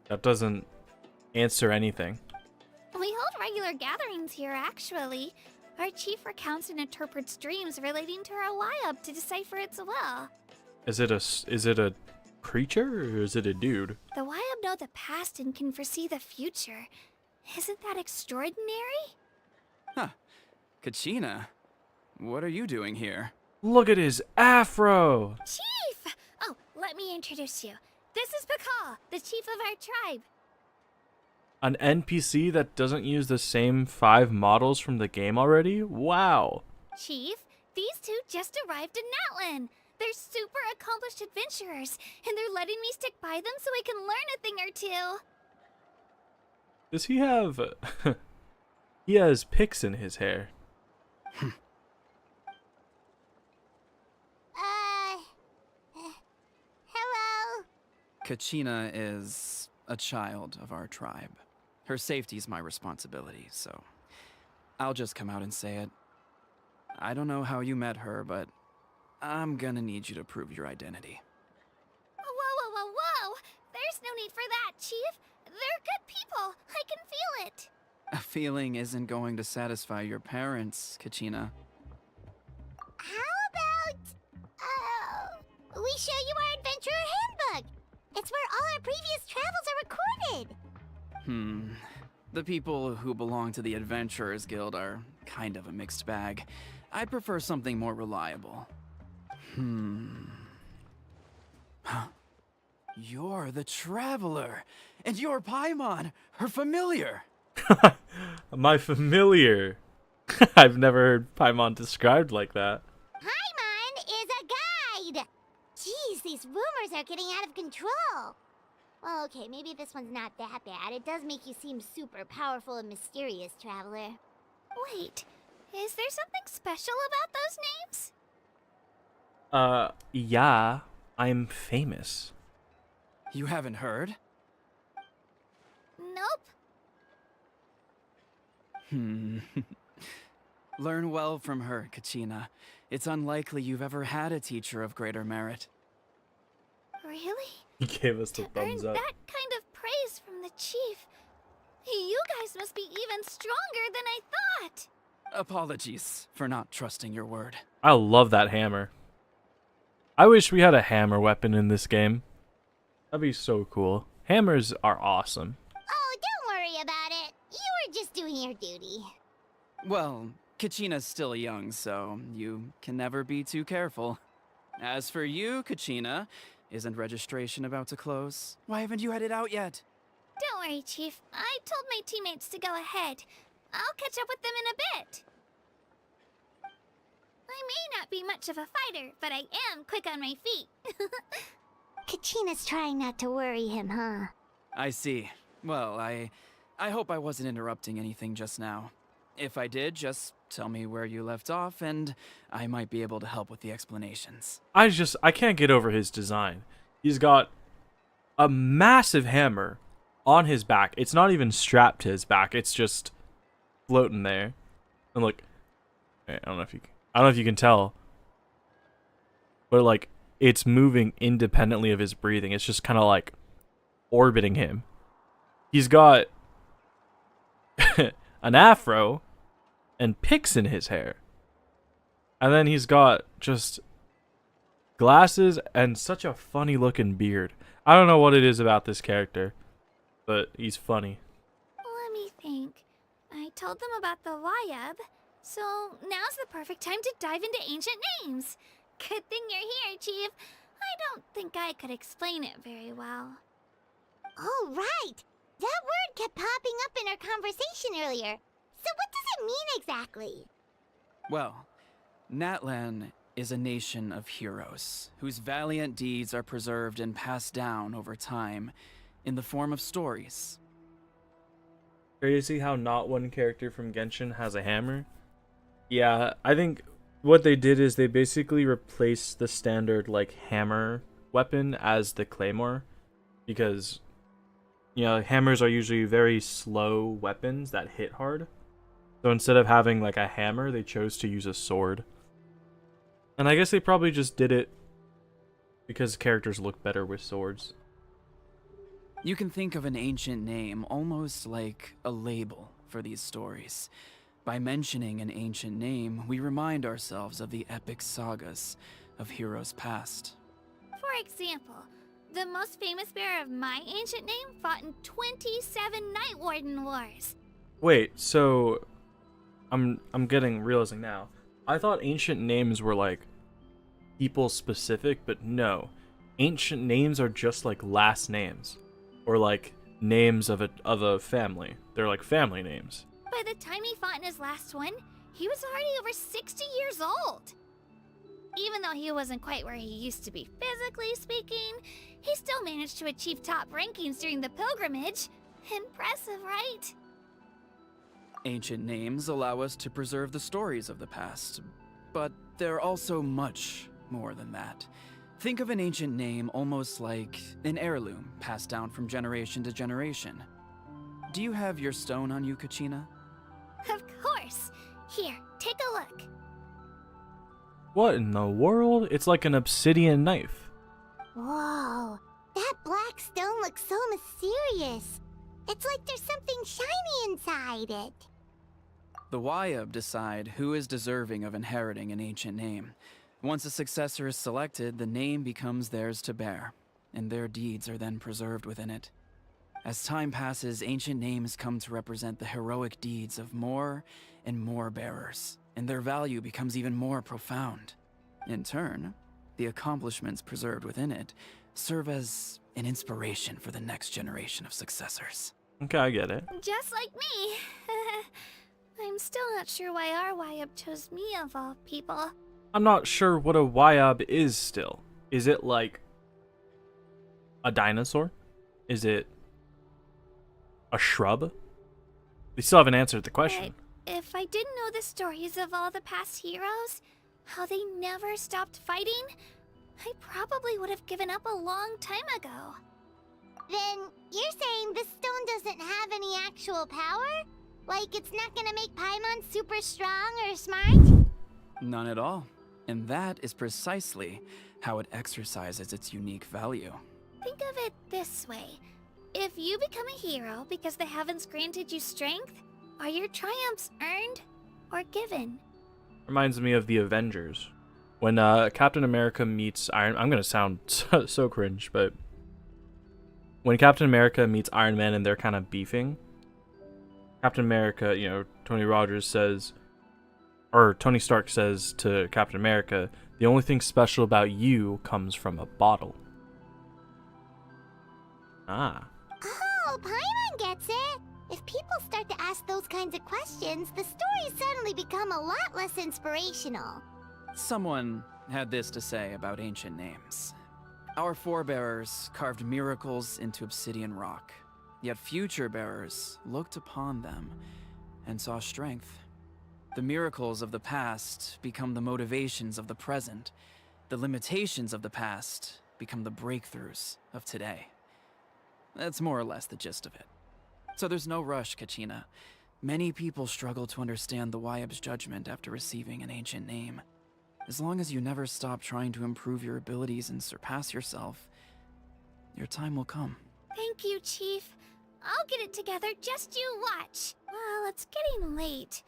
That doesn't answer anything. We hold regular gatherings here, actually. Our chief recounts and interprets dreams relating to our Wyab to decipher its will. Is it a creature or is it a dude? The Wyab know the past and can foresee the future. Isn't that extraordinary? Huh. Kachina, what are you doing here? Look at his afro! Chief! Oh, let me introduce you. This is Pakal, the chief of our tribe. An NPC that doesn't use the same 5 models from the game already? Wow! Chief, these two just arrived in Natlan. They're super accomplished adventurers, and they're letting me stick by them so I can learn a thing or two. Does he have... he has picks in his hair. Hello? Kachina is a child of our tribe. Her safety's my responsibility, so I'll just come out and say it. I don't know how you met her, but I'm gonna need you to prove your identity. Whoa! There's no need for that, Chief. They're good people. I can feel it. A feeling isn't going to satisfy your parents, Kachina. How about, we show you our adventurer handbook? It's where all our previous travels are recorded. The people who belong to the Adventurers Guild are kind of a mixed bag. I'd prefer something more reliable. You're the Traveler, and you're Paimon, her familiar. My familiar. I've never heard Paimon described like that. Paimon is a guide! Jeez, these rumors are getting out of control. Well, okay, maybe this one's not that bad. It does make you seem super powerful and mysterious, Traveler. Wait, is there something special about those names? Yeah, I'm famous. You haven't heard? Nope. Learn well from her, Kachina. It's unlikely you've ever had a teacher of greater merit. Really? He gave us the To thumbs earn up. that kind of praise from the chief. You guys must be even stronger than I thought. Apologies for not trusting your word. I love that hammer. I wish we had a hammer weapon in this game. That'd be so cool. Hammers are awesome. Oh, don't worry about it. You were just doing your duty. Well, Kachina's still young, so you can never be too careful. As for you, Kachina, isn't registration about to close? Why haven't you headed out yet? Don't worry, Chief. I told my teammates to go ahead. I'll catch up with them in a bit. I may not be much of a fighter, but I am quick on my feet. Kachina's trying not to worry him, huh? I see. Well, I hope I wasn't interrupting anything just now. If I did, just tell me where you left off, and I might be able to help with the explanations. I can't get over his design. He's got a massive hammer on his back. It's not even strapped to his back. It's just floating there. And look, I don't know if you can tell, but like it's moving independently of his breathing. It's just kind of like orbiting him. He's got an afro and picks in his hair. And then he's got just glasses and such a funny looking beard. I don't know what it is about this character, but he's funny. Let me think. I told them about the Wyab, so now's the perfect time to dive into ancient names. Good thing you're here, Chief. I don't think I could explain it very well. Oh, right! That word kept popping up in our conversation earlier. So what does it mean exactly? Well, Natlan is a nation of heroes whose valiant deeds are preserved and passed down over time in the form of stories. Crazy how not one character from Genshin has a hammer. Yeah, I think what they did is they basically replaced the standard like hammer weapon as the claymore, because hammers are usually very slow weapons that hit hard. So instead of having like a hammer, they chose to use a sword. And I guess they probably just did it because characters look better with swords. You can think of an ancient name almost like a label for these stories. By mentioning an ancient name, we remind ourselves of the epic sagas of heroes past. For example, the most famous bearer of my ancient name fought in 27 Night Warden Wars. Wait, so I'm realizing now. I thought ancient names were like people specific, but no. Ancient names are just like last names or like names of a family. They're like family names. By the time he fought in his last one, he was already over 60 years old. Even though he wasn't quite where he used to be physically speaking, he still managed to achieve top rankings during the pilgrimage. Impressive, right? Ancient names allow us to preserve the stories of the past, but they're also much more than that. Think of an ancient name almost like an heirloom passed down from generation to generation. Do you have your stone on you, Kachina? Of course. Here, take a look. What in the world? It's like an obsidian knife. Whoa, that black stone looks so mysterious. It's like there's something shiny inside it. The Wayab decide who is deserving of inheriting an ancient name. Once a successor is selected, the name becomes theirs to bear, and their deeds are then preserved within it. As time passes, ancient names come to represent the heroic deeds of more and more bearers, and their value becomes even more profound. In turn, the accomplishments preserved within it serve as an inspiration for the next generation of successors. Okay, I get it. Just like me. I'm still not sure why our Wayab chose me of all people. I'm not sure what a Wayab is still. Is it like a dinosaur? Is it a shrub? We still haven't answered the question. But if I didn't know the stories of all the past heroes, how they never stopped fighting, I probably would have given up a long time ago. Then you're saying this stone doesn't have any actual power? Like it's not gonna make Paimon super strong or smart? None at all. And that is precisely how it exercises its unique value. Think of it this way. If you become a hero because the heavens granted you strength, are your triumphs earned or given? Reminds me of the Avengers. When Captain America meets Iron... I'm gonna sound so cringe, but... When Captain America meets Iron Man and they're kind of beefing, Captain America, you know, Tony Rogers says... Or Tony Stark says to Captain America, the only thing special about you comes from a bottle. Ah. Oh, Paimon gets it! If people start to ask those kinds of questions, the stories suddenly become a lot less inspirational. Someone had this to say about ancient names. Our forebears carved miracles into obsidian rock, yet future bearers looked upon them and saw strength. The miracles of the past become the motivations of the present. The limitations of the past become the breakthroughs of today. That's more or less the gist of it. So there's no rush, Kachina. Many people struggle to understand the Wayab's judgment after receiving an ancient name. As long as you never stop trying to improve your abilities and surpass yourself, your time will come. Thank you, Chief. I'll get it together, just you watch. Well, it's getting late.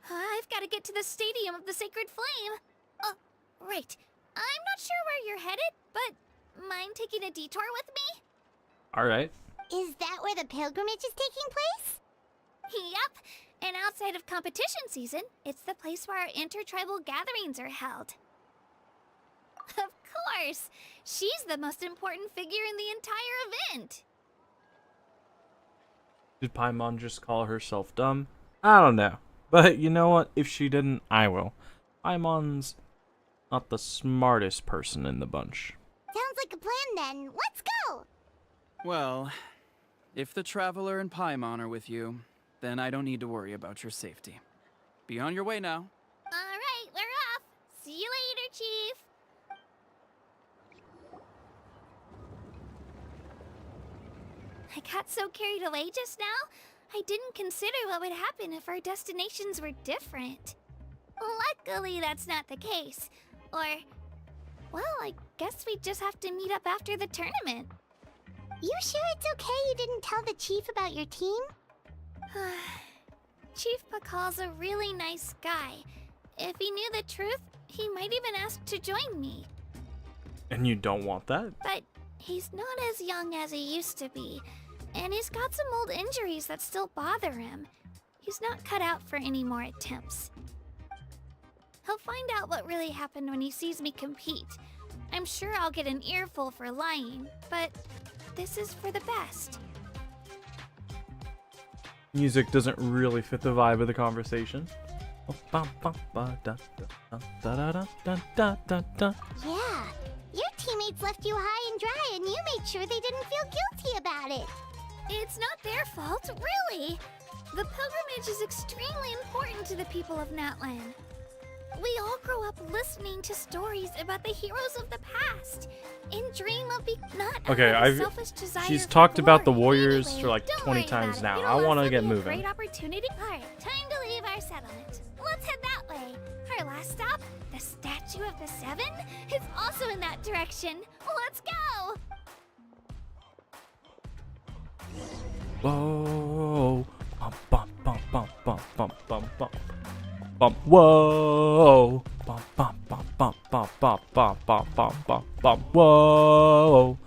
I've got to get to the Stadium of the Sacred Flame. Oh, right. I'm not sure where you're headed, but mind taking a detour with me? Alright. Is that where the pilgrimage is taking place? Yep. And outside of competition season, it's the place where our intertribal gatherings are held. Of course! She's the most important figure in the entire event! Did Paimon just call herself dumb? I don't know. But you know what? If she didn't, I will. Paimon's not the smartest person in the bunch. Sounds like a plan then. Let's go! Well, if the Traveler and Paimon are with you, then I don't need to worry about your safety. Be on your way now. Alright, we're off! See you later, Chief! I got so carried away just now, I didn't consider what would happen if our destinations were different. Luckily, that's not the case. Or, well, I guess we just have to meet up after the tournament. You sure it's okay you didn't tell the chief about your team? Chief Pakal's a really nice guy. If he knew the truth, he might even ask to join me. And you don't want that? But he's not as young as he used to be, and he's got some old injuries that still bother him. He's not cut out for any more attempts. He'll find out what really happened when he sees me compete. I'm sure I'll get an earful for lying, but this is for the best. Music doesn't really fit the vibe of the conversation. Yeah, your teammates left you high and dry and you made sure they didn't feel guilty about it. It's not their fault, really. The pilgrimage is extremely important to the people of NATLAN. We all grow up listening to stories about the heroes of the past and dream of being not Okay, out of a selfish desire she's for talked about the glory. Warriors Anyway, for like don't 20 worry times about now. it. It'll I want to also get be a moving. Great opportunity. All right, time to leave our settlement. Let's head that way. Our last stop, the Statue of the Seven, is also in that direction. Let's go. Whoa. Bump, bump, bump, bump, bump, bump, bump, bump. Bump. Whoa. Bump, bump, bump, bump, bump, bump, bump, bump, bump, bump, bump. Whoa.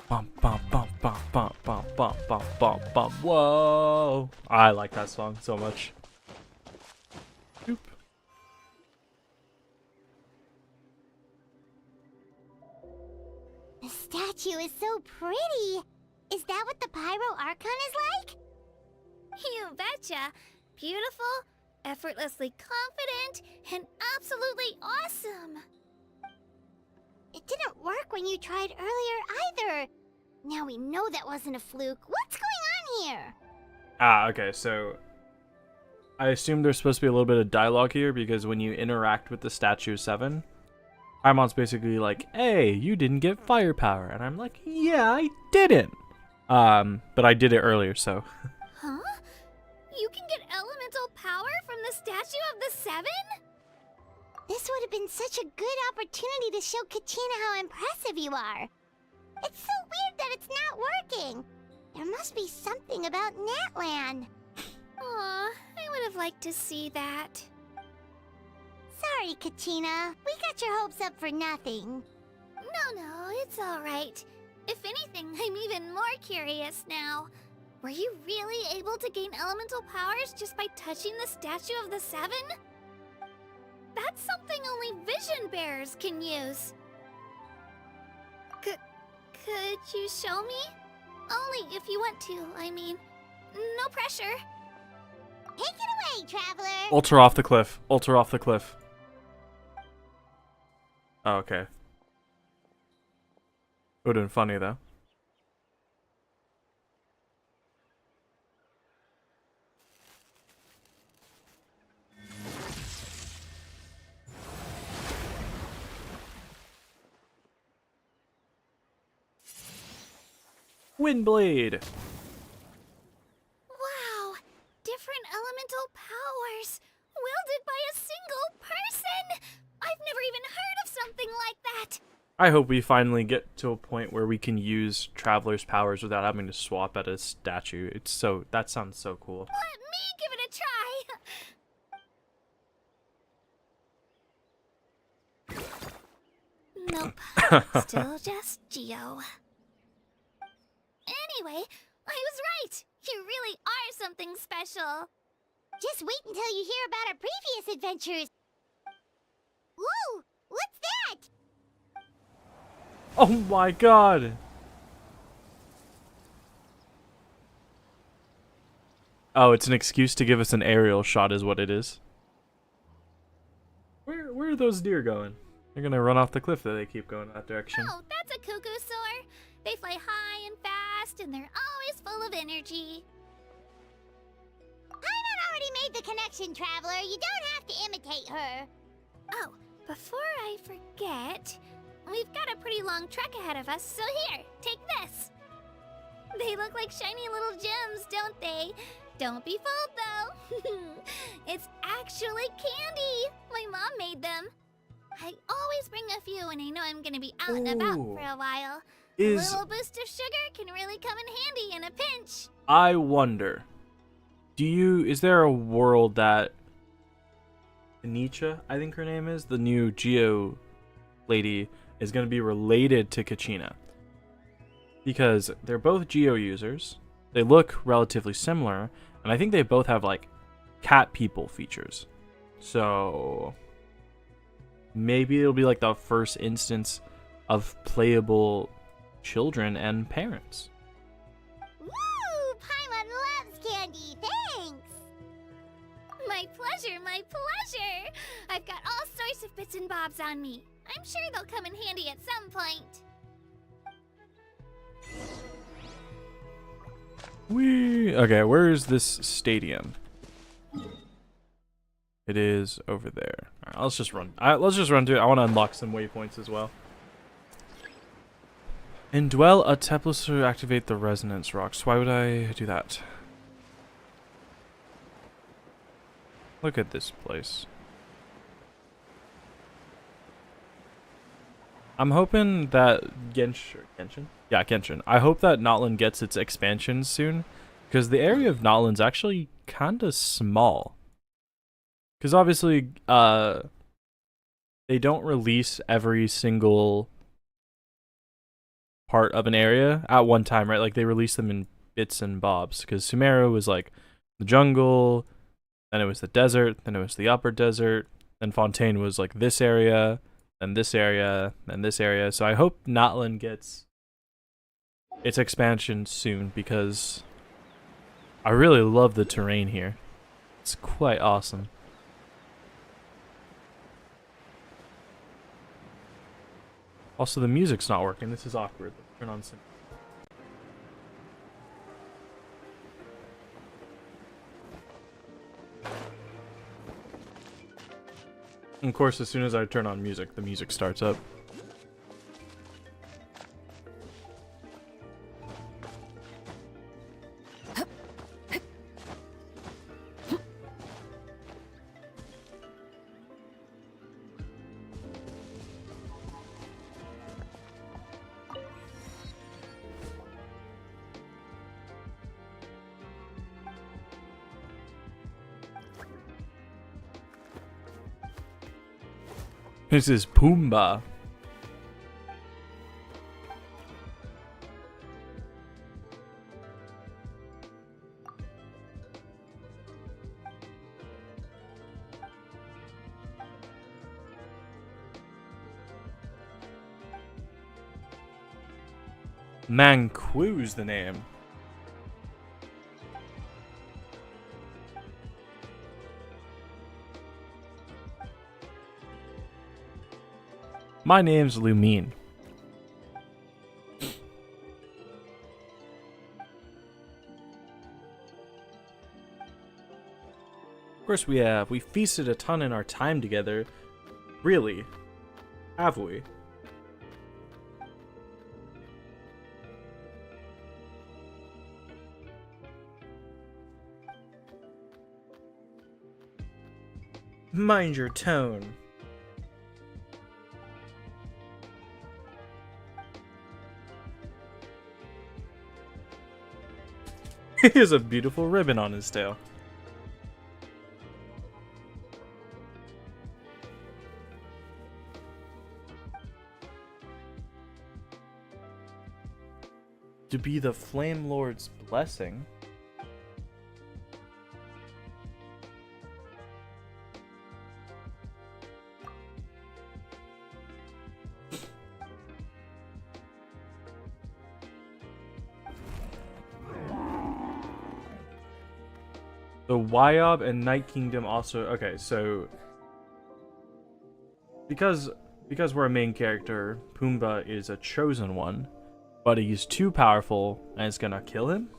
Bump, bump, bump, bump, bump, bump, bump, bump, bump, bump. Whoa. I like that song so much. Boop. The statue is so pretty. Is that what the Pyro Archon is like? You betcha. Beautiful, effortlessly confident, and absolutely awesome. It didn't work when you tried earlier either. Now we know that wasn't a fluke. What's going on here? Ah, okay, so I assume there's supposed to be a little bit of dialogue here because when you interact with the Statue 7, Paimon's basically like, hey, you didn't get firepower. And I'm like, yeah, I didn't. But I did it earlier, so. Huh? You can get elemental power from the Statue of the Seven? This would have been such a good opportunity to show Katina how impressive you are. It's so weird that it's not working. There must be something about Natlan. Aw, I would have liked to see that. Sorry, Katina. We got your hopes up for nothing. No, it's alright. If anything, I'm even more curious now. Were you really able to gain elemental powers just by touching the Statue of the Seven? That's something only vision bearers can use. Could you show me? Only if you want to, I mean. No pressure. Take it away, Traveler. Ultra off the cliff. Ultra off the cliff. Oh, okay. Would have been funny, though. Windblade! Wow! Different elemental powers! Wielded by a single person! I've never even heard of something like that! I hope we finally get to a point where we can use Traveler's powers without having to swap at a statue. That sounds so cool. Let me give it a try! Nope. Still just Geo. Anyway, I was right! You really are something special! Just wait until you hear about our previous adventures. Whoa! What's that? Oh my god! Oh, it's an excuse to give us an aerial shot is what it is. Where are those deer going? They're gonna run off the cliff that they keep going in that direction. Oh, that's a cuckoo soar! They fly high and fast, and they're always full of energy. Paimon already made the connection, Traveler. You don't have to imitate her. Oh, before I forget, we've got a pretty long trek ahead of us, so here, take this. They look like shiny little gems, don't they? Don't be fooled, though. It's actually candy. My mom made them. I always bring a few when I know I'm gonna be out and about Ooh. for a while. Is A little boost of sugar can really come in handy in a pinch. I wonder, is there a world that Nietzsche, I think her name is, the new Geo lady, is going to be related to Kachina? Because they're both Geo users, they look relatively similar, and I think they both have like cat people features. So maybe it'll be like the first instance of playable children and parents. Woo! Paimon loves candy, thanks! My pleasure, my pleasure! I've got all sorts of bits and bobs on me. I'm sure they'll come in handy at some point. Okay, where is this stadium? It is over there. All right, let's just run. Let's just run to it. I want to unlock some waypoints as well. Indwell a Teplis to activate the resonance rocks. Why would I do that? Look at this place. I'm hoping that Genshin? Yeah, Genshin. I hope that NATLAN gets its expansion soon, because the area of NATLAN's actually kind of small. Because obviously, they don't release every single part of an area at one time, right? Like, they release them in bits and bobs. Because Sumeru was like the jungle, then it was the desert, then it was the upper desert, then Fontaine was like this area, then this area, then this area. So I hope NATLAN gets its expansion soon, because I really love the terrain here. It's quite awesome. Also, the music's not working. This is awkward. Let's turn on some. And of course, as soon as I turn on music, the music starts up. This is Pumbaa. Manquo's the name. My name's Lumine. Of course we feasted a ton in our time together. Really? Have we? Mind your tone. He has a beautiful ribbon on his tail. To be the Flame Lord's blessing. The Wyob and Night Kingdom also... Okay, so... Because we're a main character, Pumbaa is a chosen one, but he's too powerful and it's gonna kill him?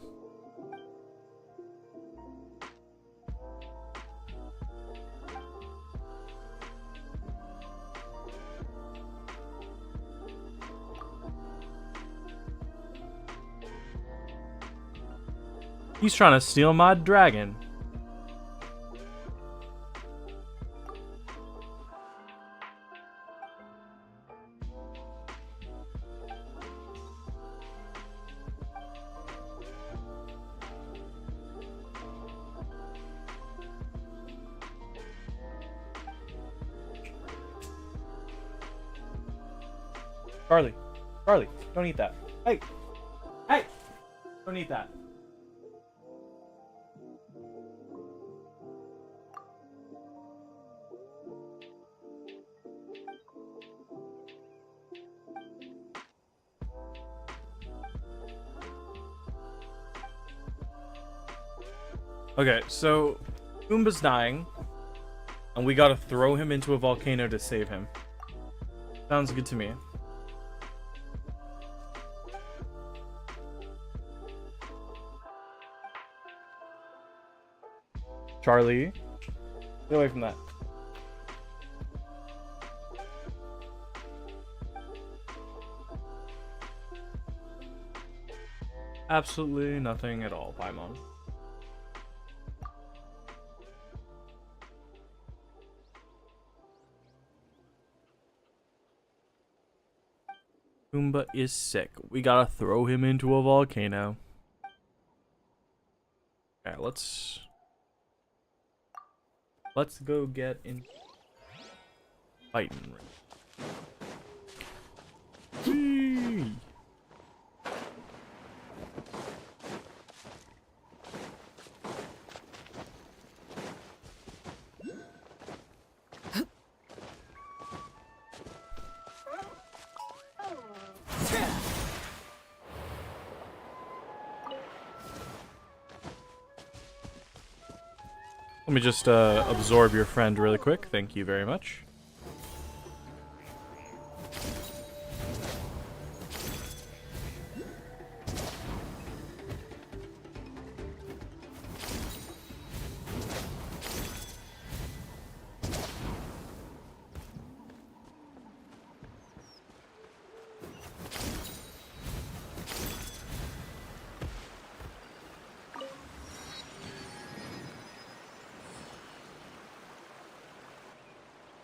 He's trying to steal my dragon. Charlie. Charlie, don't eat that. Hey! Hey! Don't eat that. Okay, so Goomba's dying, and we gotta throw him into a volcano to save him. Sounds good to me. Charlie, get away from that. Absolutely nothing at all, Paimon. Goomba is sick. We gotta throw him into a volcano. Okay, let's go get in fighting ring. Whee! Let me just absorb your friend really quick. Thank you very much.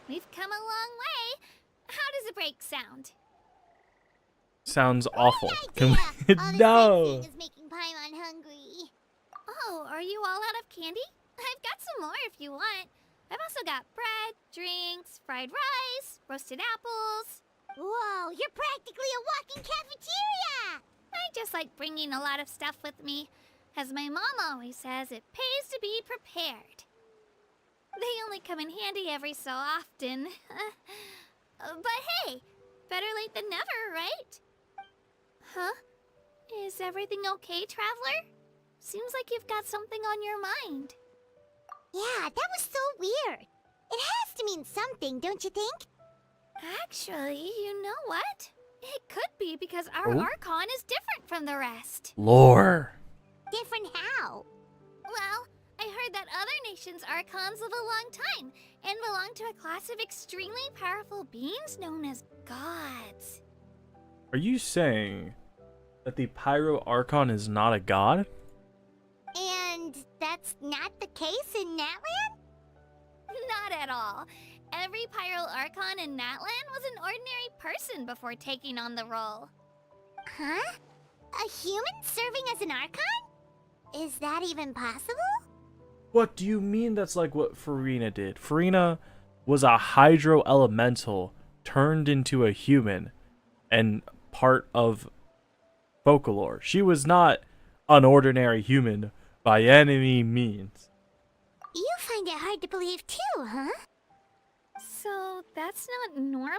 We've come a long way. How does a break sound? Sounds awful. Can we? All this No. sightseeing is making Paimon hungry. Oh, are you all out of candy? I've got some more if you want. I've also got bread, drinks, fried rice, roasted apples. Whoa, you're practically a walking cafeteria! I just like bringing a lot of stuff with me. As my mom always says, it pays to be prepared. They only come in handy every so often. But hey, better late than never, right? Huh? Is everything okay, Traveler? Seems like you've got something on your mind. Yeah, that was so weird. It has to mean something, don't you think? Actually, you know what? It could be because our Oh? Archon is different from the rest. Lore. Different how? Well, I heard that other nations' Archons live a long time and belong to a class of extremely powerful beings known as gods. Are you saying that the Pyro Archon is not a god? And that's not the case in Natlan? Not at all. Every Pyro Archon in Natlan was an ordinary person before taking on the role. Huh? A human serving as an Archon? Is that even possible? What do you mean that's like what Farina did? Farina was a hydro elemental turned into a human and part of folklore. She was not an ordinary human by any means. You find it hard to believe too, huh? So that's not normal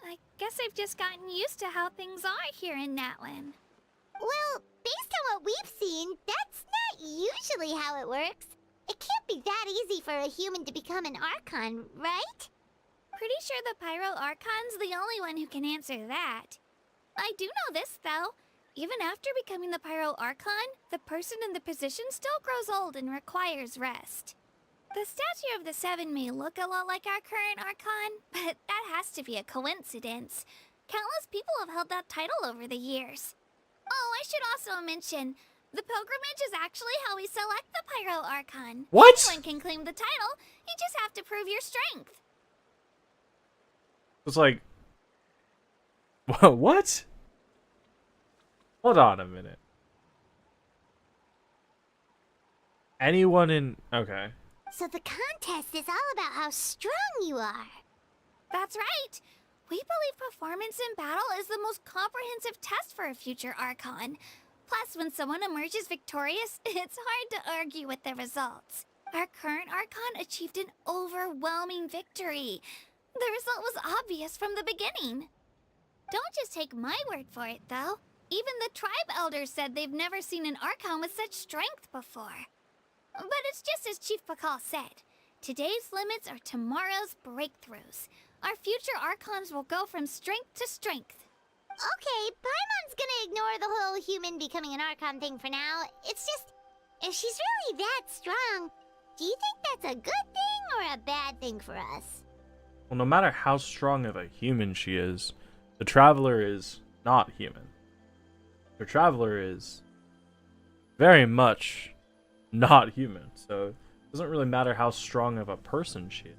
then? I guess I've just gotten used to how things are here in Natlan. Well, based on what we've seen, that's not usually how it works. It can't be that easy for a human to become an Archon, right? Pretty sure the Pyro Archon's the only one who can answer that. I do know this, though. Even after becoming the Pyro Archon, the person in the position still grows old and requires rest. The statue of the Seven may look a lot like our current Archon, but that has to be a coincidence. Countless people have held that title over the years. Oh, I should also mention, the pilgrimage is actually how we select the Pyro Archon. What? Anyone can claim the title, you just have to prove your strength. It's like, what? Hold on a minute. Anyone in... Okay. So the contest is all about how strong you are. That's right. We believe performance in battle is the most comprehensive test for a future Archon. Plus, when someone emerges victorious, it's hard to argue with the results. Our current Archon achieved an overwhelming victory. The result was obvious from the beginning. Don't just take my word for it, though. Even the tribe elders said they've never seen an Archon with such strength before. But it's just as Chief Pakal said. Today's limits are tomorrow's breakthroughs. Our future Archons will go from strength to strength. Okay, Paimon's gonna ignore the whole human becoming an Archon thing for now. It's just, if she's really that strong, do you think that's a good thing or a bad thing for us? Well, no matter how strong of a human she is, the Traveler is not human. The Traveler is very much not human, so it doesn't really matter how strong of a person she is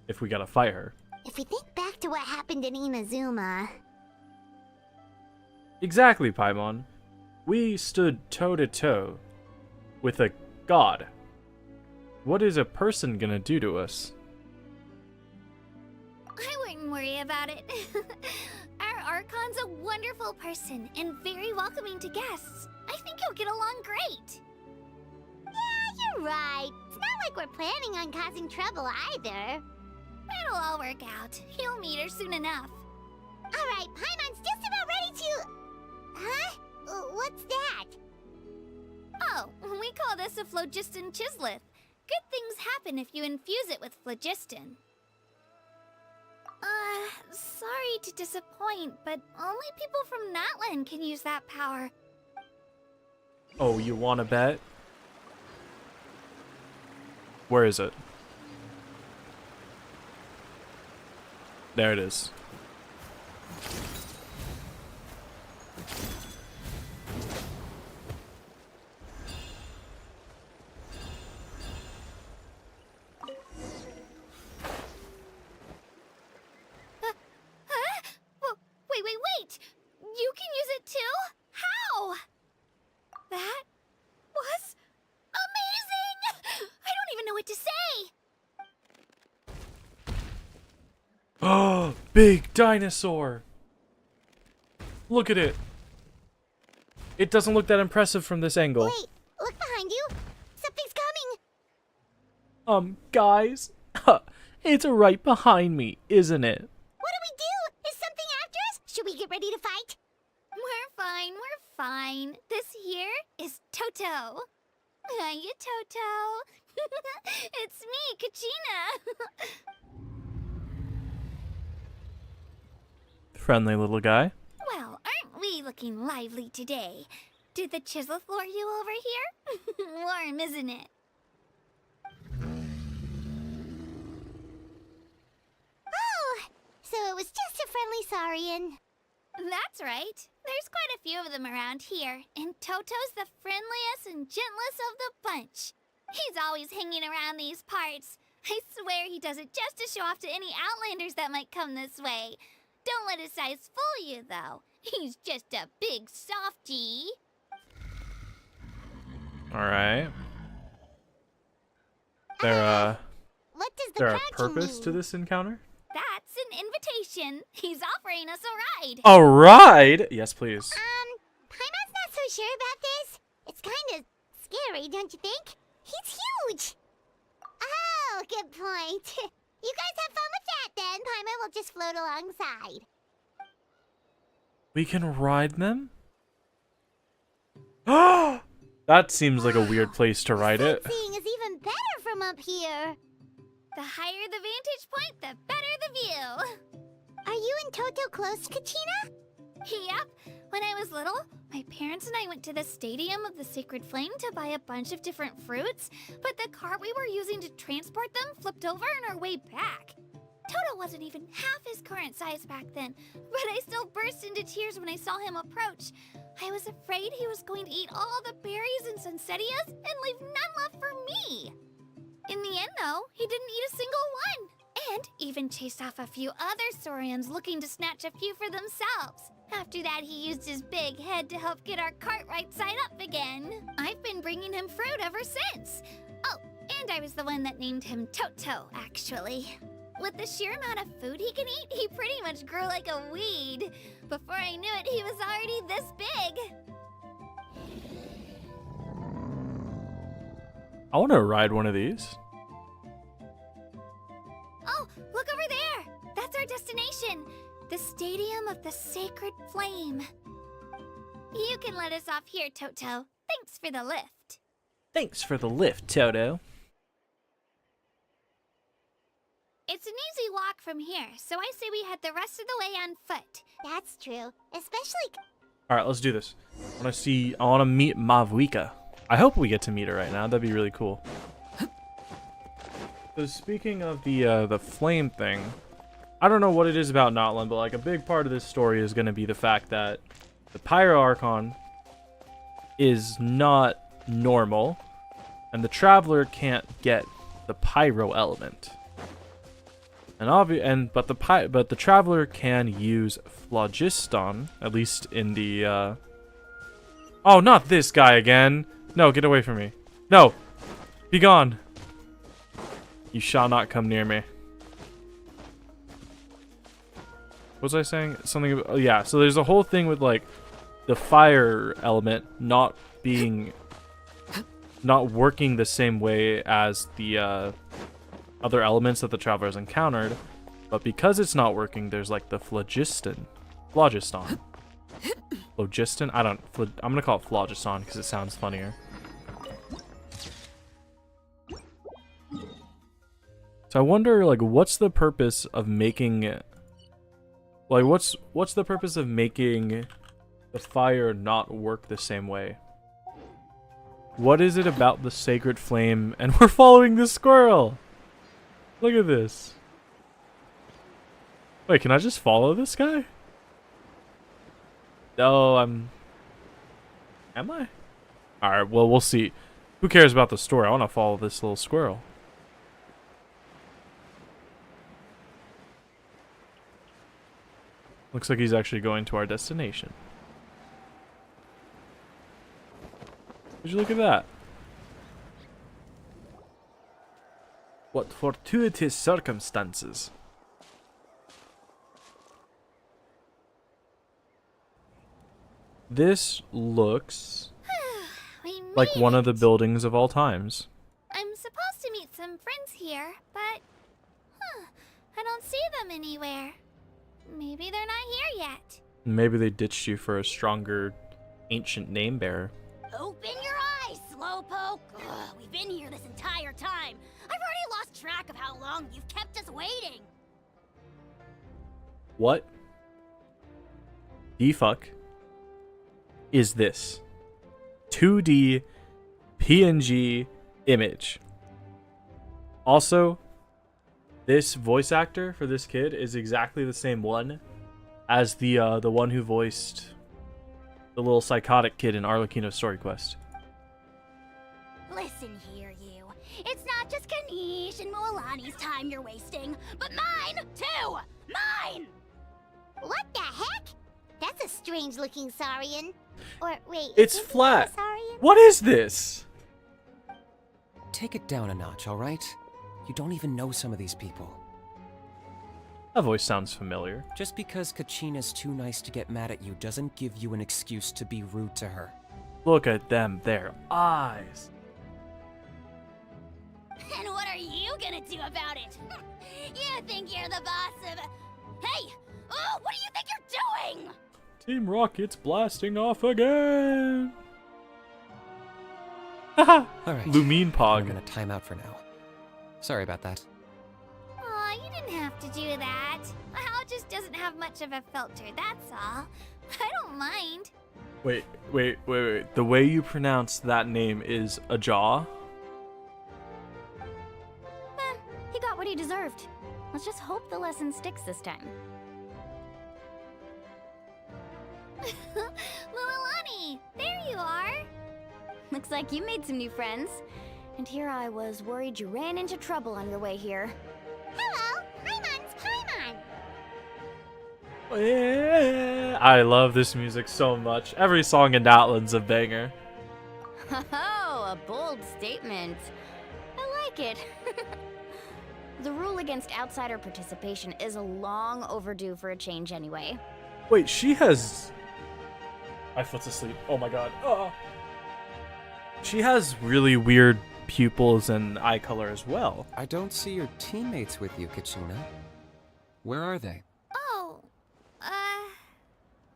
if we gotta fight her. If we think back to what happened in Inazuma... Exactly, Paimon. We stood toe-to-toe with a god. What is a person gonna do to us? I wouldn't worry about it. Our Archon's a wonderful person and very welcoming to guests. I think you'll get along great. Yeah, you're right. It's not like we're planning on causing trouble either. It'll all work out. You'll meet her soon enough. Alright, Paimon's just about ready to... Huh? What's that? Oh, we call this a phlogiston chisleth. Good things happen if you infuse it with phlogiston. Sorry to disappoint, but only people from NATLAN can use that power. Oh, you wanna bet? Where is it? There it is. Wait! You can use it too? How? That was amazing! I don't even know what to say! Oh, big dinosaur! Look at it! It doesn't look that impressive from this angle. Wait, look behind you! Something's coming! Guys? It's right behind me, isn't it? What do we do? Is something after us? Should we get ready to fight? We're fine. This here is Toto. Hiya, Toto. It's me, Kachina. Friendly little guy. Well, aren't we looking lively today? Did the chisleth lure you over here? Warm, isn't it? Oh, so it was just a friendly Saurian. That's right. There's quite a few of them around here, and Toto's the friendliest and gentlest of the bunch. He's always hanging around these parts. I swear he does it just to show off to any Outlanders that might come this way. Don't let his size fool you, though. He's just a big softie. Alright. There, What does the there a crouching purpose mean? to this encounter? That's an invitation. He's offering us a ride. A ride? Yes, please. Paimon's not so sure about this. It's kind of scary, don't you think? He's huge. Oh, good point. You guys have fun with that then. Paimon will just float alongside. We can ride them? That seems like a weird place to ride it. Sightseeing is even better from up here. The higher the vantage point, the better the view. Are you and Toto close, Kachina? Yep. When I was little, my parents and I went to the Stadium of the Sacred Flame to buy a bunch of different fruits, but the cart we were using to transport them flipped over on our way back. Toto wasn't even half his current size back then, but I still burst into tears when I saw him approach. I was afraid he was going to eat all the berries and sunsettias and leave none left for me. In the end, though, he didn't eat a single one, and even chased off a few other Saurians looking to snatch a few for themselves. After that, he used his big head to help get our cart right side up again. I've been bringing him fruit ever since. Oh, and I was the one that named him Toto, actually. With the sheer amount of food he can eat, he pretty much grew like a weed. Before I knew it, he was already this big. I want to ride one of these. Oh, look over there! That's our destination! The Stadium of the Sacred Flame. You can let us off here, Toto. Thanks for the lift. Thanks for the lift, Toto. It's an easy walk from here, so I say we head the rest of the way on foot. That's true. Especially... Alright, let's do this. I want to meet Mavuika. I hope we get to meet her right now. That'd be really cool. So speaking of the flame thing, I don't know what it is about NATLAN, but like a big part of this story is going to be the fact that the Pyro Archon is not normal, and the Traveler can't get the Pyro element. But the Traveler can use Phlogiston, at least in the Oh, not this guy again. No, get away from me. No. Be gone. You shall not come near me. What was I saying? Something about, oh, yeah, so there's a whole thing with like the fire element not working the same way as the other elements that the Travelers encountered, but because it's not working, there's like the Phlogiston. I'm gonna call it Phlogiston because it sounds funnier. So I wonder, like, what's the purpose of making, like, what's the purpose of making the fire not work the same way? What is it about the sacred flame? And we're following the squirrel. Look at this. Wait, can I just follow this guy? No, am I? Alright, well, we'll see. Who cares about the story? I want to follow this little squirrel. Looks like he's actually going to our destination. Would you look at that? What fortuitous circumstances. This looks like one of the buildings of all times. I'm supposed to meet some friends here, but I don't see them anywhere. Maybe they're not here yet. Maybe they ditched you for a stronger ancient name bearer. Open your eyes, Slowpoke! Ugh, we've been here this entire time. I've already lost track of how long you've kept us waiting. What the fuck is this? 2D PNG image. Also, this voice actor for this kid is exactly the same one as the one who voiced the little psychotic kid in Arlecchino's Story Quest. Listen here, you. It's not just Kanish and Moalani's time you're wasting, but mine, too! Mine! What the heck? That's a strange-looking Saurian. Or, wait... It's flat! What is this? Take it down a notch, alright? You don't even know some of these people. That voice sounds familiar. Just because Kachina's too nice to get mad at you doesn't give you an excuse to be rude to her. Look at them, their eyes. And what are you gonna do about it? You think you're the boss of... Hey! Oh, what do you think you're doing? Team Rocket's blasting off again. Haha. Alright. Lumine Pog. I'm gonna time out for now. Sorry about that. Aw, you didn't have to do that. My house just doesn't have much of a filter, that's all. I don't mind. Wait. The way you pronounce that name is Ajaw? He got what he deserved. Let's just hope the lesson sticks this time. Mualani, there you are. Looks like you made some new friends. And here I was worried you ran into trouble on your way here. Hello! Paimon's Paimon! Yeah. I love this music so much. Every song in NATLAN's a banger. Oh, a bold statement. I like it. The rule against outsider participation is long overdue for a change anyway. Wait, she has... My foot's asleep. Oh my god. Oh. She has really weird pupils and eye color as well. I don't see your teammates with you, Kachina. Where are they? Oh,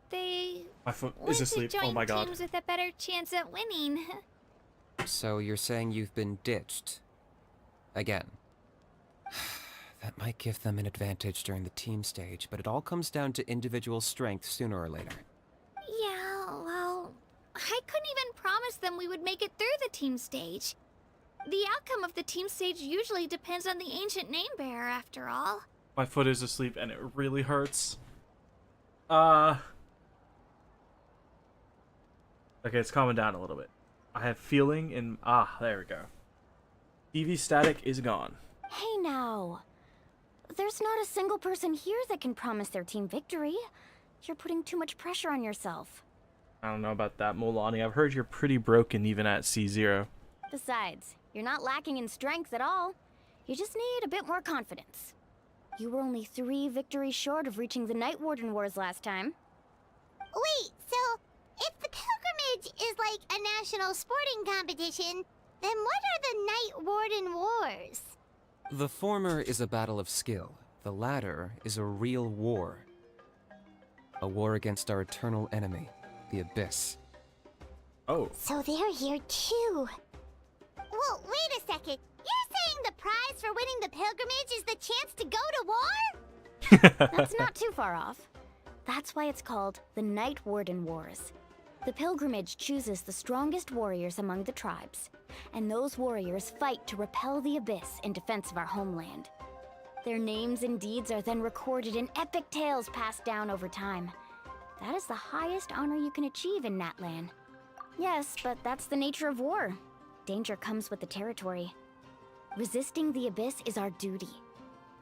they My foot went is asleep. to join Oh my god. teams with a better chance at winning. So you're saying you've been ditched? Again. That might give them an advantage during the team stage, but it all comes down to individual strength sooner or later. Yeah, well, I couldn't even promise them we would make it through the team stage. The outcome of the team stage usually depends on the ancient name bearer, after all. My foot is asleep and it really hurts. Okay, it's calming down a little bit. I have feeling in... there we go. TV static is gone. Hey now. There's not a single person here that can promise their team victory. You're putting too much pressure on yourself. I don't know about that, Mulani. I've heard you're pretty broken even at C0. Besides, you're not lacking in strength at all. You just need a bit more confidence. You were only 3 victories short of reaching the Night Warden Wars last time. Wait, so if the pilgrimage is like a national sporting competition, then what are the Night Warden Wars? The former is a battle of skill. The latter is a real war. A war against our eternal enemy, the Abyss. Oh. So they're here too. Well, wait a second. You're saying the prize for winning the pilgrimage is the chance to go to war? That's not too far off. That's why it's called the Night Warden Wars. The pilgrimage chooses the strongest warriors among the tribes, and those warriors fight to repel the Abyss in defense of our homeland. Their names and deeds are then recorded in epic tales passed down over time. That is the highest honor you can achieve in Natlan. Yes, but that's the nature of war. Danger comes with the territory. Resisting the Abyss is our duty.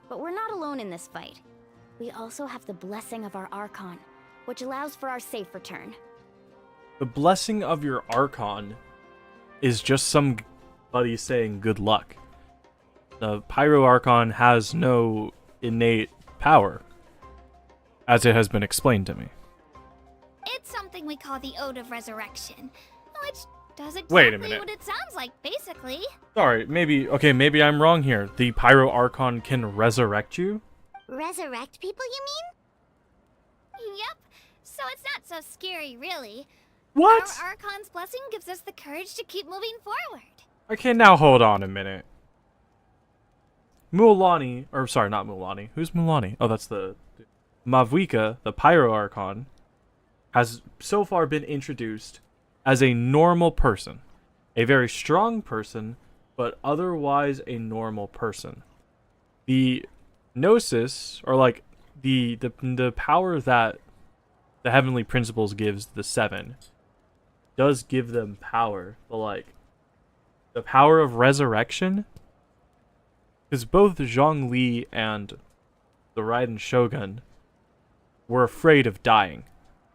But we're not alone in this fight. We also have the blessing of our Archon, which allows for our safe return. The blessing of your Archon is just somebody saying good luck. The Pyro Archon has no innate power, as it has been explained to me. It's something we call the Ode of Resurrection, which does exactly Wait a minute. what it sounds like, basically. Sorry, maybe I'm wrong here. The Pyro Archon can resurrect you? Resurrect people, you mean? Yep, so it's not so scary, really. What? Our Archon's blessing gives us the courage to keep moving forward. Okay, now hold on a minute. Mulani, or sorry, not Mulani. Who's Mulani? Oh, that's the... Mavwika, the Pyro Archon, has so far been introduced as a normal person. A very strong person, but otherwise a normal person. The Gnosis, or like the power that the Heavenly Principles gives the Seven, does give them power, but like the power of resurrection, because both Zhongli and the Raiden Shogun were afraid of dying,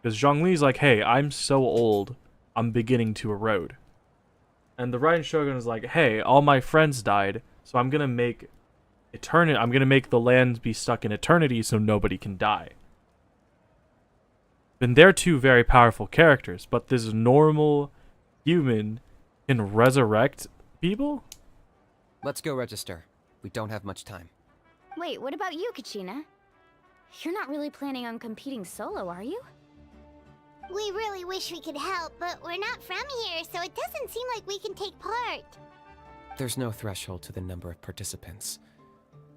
because Zhongli's like, hey, I'm so old, I'm beginning to erode, and the Raiden Shogun is like, hey, all my friends died, so I'm gonna make the land be stuck in eternity so nobody can die. Then they're two very powerful characters, but this normal human can resurrect people? Let's go register. We don't have much time. Wait, what about you, Kachina? You're not really planning on competing solo, are you? We really wish we could help, but we're not from here, so it doesn't seem like we can take part. There's no threshold to the number of participants.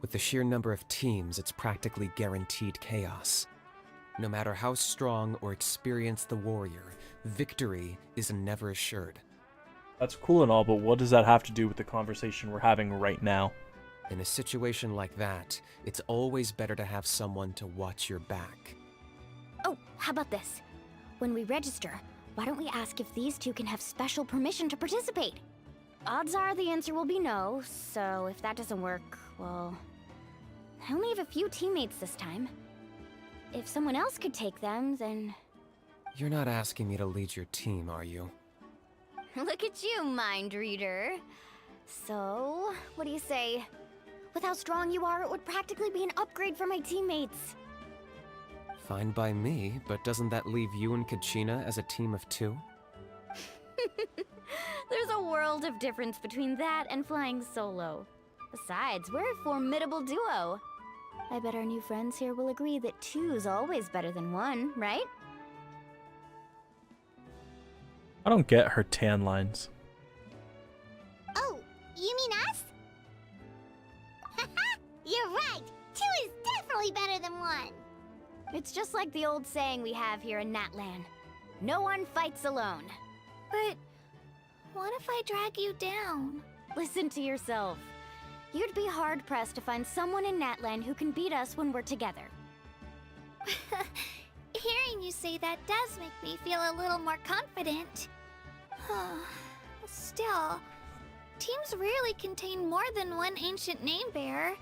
With the sheer number of teams, it's practically guaranteed chaos. No matter how strong or experienced the warrior, victory is never assured. That's cool and all, but what does that have to do with the conversation we're having right now? In a situation like that, it's always better to have someone to watch your back. Oh, how about this? When we register, why don't we ask if these two can have special permission to participate? Odds are the answer will be no, so if that doesn't work, well... I only have a few teammates this time. If someone else could take them, then... You're not asking me to lead your team, are you? Look at you, mind reader. So, what do you say? With how strong you are, it would practically be an upgrade for my teammates. Fine by me, but doesn't that leave you and Kachina as a team of 2? There's a world of difference between that and flying solo. Besides, we're a formidable duo. I bet our new friends here will agree that 2's always better than 1, right? I don't get her tan lines. Oh, you mean us? Haha, you're right. 2 is definitely better than 1. It's just like the old saying we have here in NATLAN. No one fights alone. But what if I drag you down? Listen to yourself. You'd be hard-pressed to find someone in NATLAN who can beat us when we're together. Hearing you say that does make me feel a little more confident. Still, teams rarely contain more than one ancient name bearer.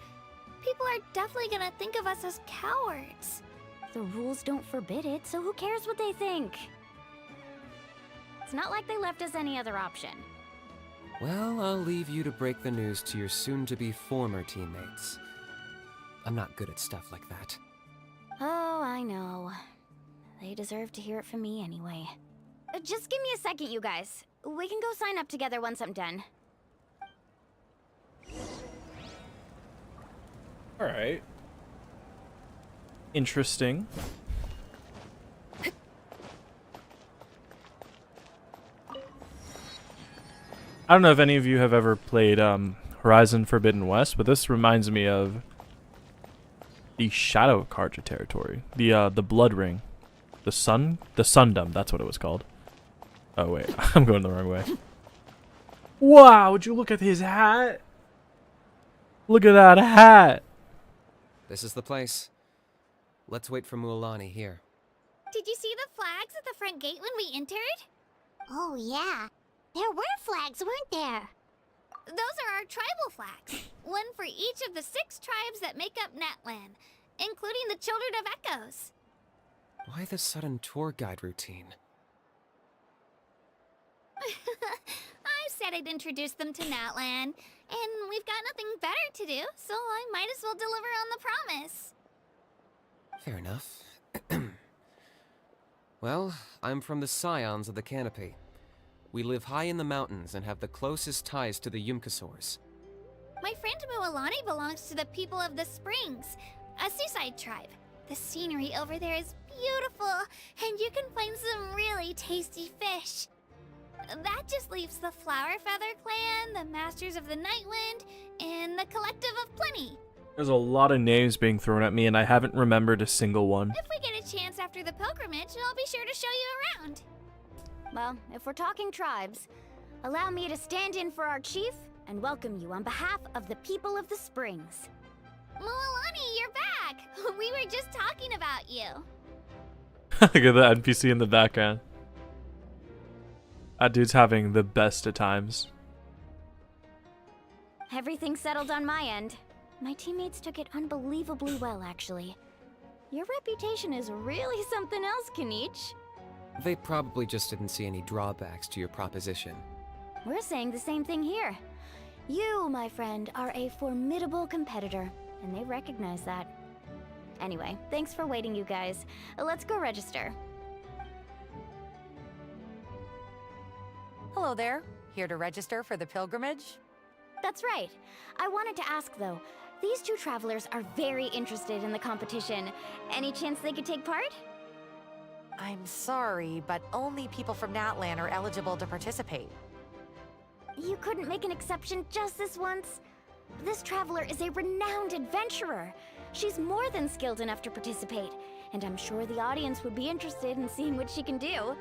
People are definitely gonna think of us as cowards. The rules don't forbid it, so who cares what they think? It's not like they left us any other option. Well, I'll leave you to break the news to your soon-to-be former teammates. I'm not good at stuff like that. Oh, I know. They deserve to hear it from me anyway. Just give me a second, you guys. We can go sign up together once I'm done. Alright. Interesting. I don't know if any of you have ever played Horizon Forbidden West, but this reminds me of the Shadow Carja territory. The Blood Ring. The Sundom, that's what it was called. Oh wait, I'm going the wrong way. Wow, would you look at his hat? Look at that hat! This is the place. Let's wait for Mualani here. Did you see the flags at the front gate when we entered? Oh yeah, there were flags, weren't there? Those are our tribal flags. One for each of the 6 tribes that make up NATLAN, including the Children of Echoes. Why the sudden tour guide routine? I said I'd introduce them to NATLAN, and we've got nothing better to do, so I might as well deliver on the promise. Fair enough. Well, I'm from the Scions of the Canopy. We live high in the mountains and have the closest ties to the Yumkasaurs. My friend Mualani belongs to the people of the Springs, a seaside tribe. The scenery over there is beautiful, and you can find some really tasty fish. That just leaves the Flower Feather Clan, the Masters of the Nightwind, and the Collective of Plenty. There's a lot of names being thrown at me, and I haven't remembered a single one. If we get a chance after the pilgrimage, I'll be sure to show you around. Well, if we're talking tribes, allow me to stand in for our chief and welcome you on behalf of the people of the Springs. Mualani, you're back! We were just talking about you. Look at the NPC in the background. That dude's having the best of times. Everything's settled on my end. My teammates took it unbelievably well, actually. Your reputation is really something else, Kanich. They probably just didn't see any drawbacks to your proposition. We're saying the same thing here. You, my friend, are a formidable competitor, and they recognize that. Anyway, thanks for waiting, you guys. Let's go register. Hello there. Here to register for the pilgrimage? That's right. I wanted to ask, though. These 2 travelers are very interested in the competition. Any chance they could take part? I'm sorry, but only people from NATLAN are eligible to participate. You couldn't make an exception just this once? This traveler is a renowned adventurer. She's more than skilled enough to participate, and I'm sure the audience would be interested in seeing what she can do.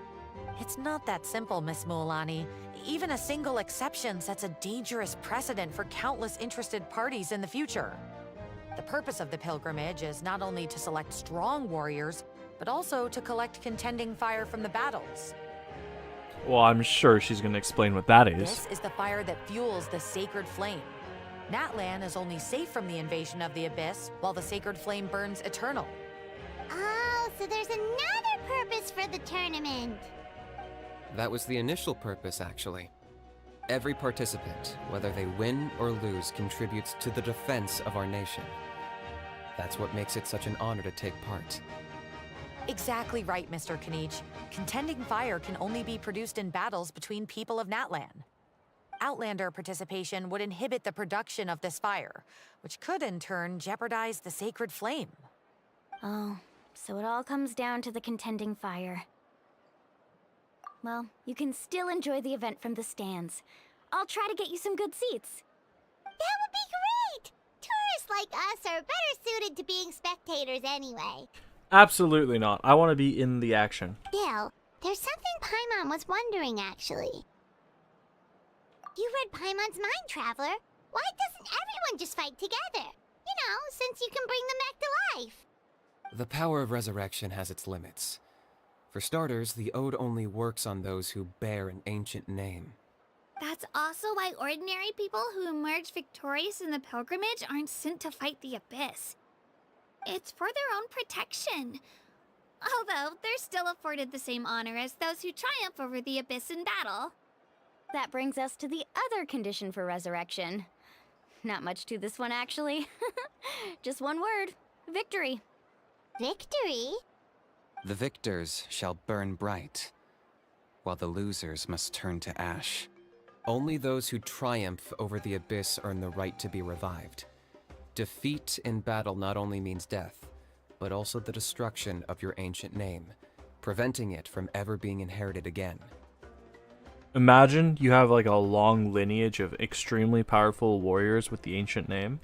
It's not that simple, Miss Mualani. Even a single exception sets a dangerous precedent for countless interested parties in the future. The purpose of the pilgrimage is not only to select strong warriors, but also to collect contending fire from the battles. Well, I'm sure she's going to explain what that is. This is the fire that fuels the sacred flame. NATLAN is only safe from the invasion of the Abyss, while the sacred flame burns eternal. Oh, so there's another purpose for the tournament. That was the initial purpose, actually. Every participant, whether they win or lose, contributes to the defense of our nation. That's what makes it such an honor to take part. Exactly right, Mr. Kanich. Contending fire can only be produced in battles between people of Natlan. Outlander participation would inhibit the production of this fire, which could in turn jeopardize the sacred flame. Oh, so it all comes down to the contending fire. Well, you can still enjoy the event from the stands. I'll try to get you some good seats. That would be great! Tourists like us are better suited to being spectators anyway. Absolutely not. I want to be in the action. Still, there's something Paimon was wondering, actually. You read Paimon's mind, Traveler. Why doesn't everyone just fight together? You know, since you can bring them back to life. The power of resurrection has its limits. For starters, the Ode only works on those who bear an ancient name. That's also why ordinary people who emerge victorious in the pilgrimage aren't sent to fight the Abyss. It's for their own protection. Although, they're still afforded the same honor as those who triumph over the Abyss in battle. That brings us to the other condition for resurrection. Not much to this one, actually. Just one word. Victory. Victory? The victors shall burn bright, while the losers must turn to ash. Only those who triumph over the Abyss earn the right to be revived. Defeat in battle not only means death, but also the destruction of your ancient name, preventing it from ever being inherited again. Imagine you have like a long lineage of extremely powerful warriors with the ancient name,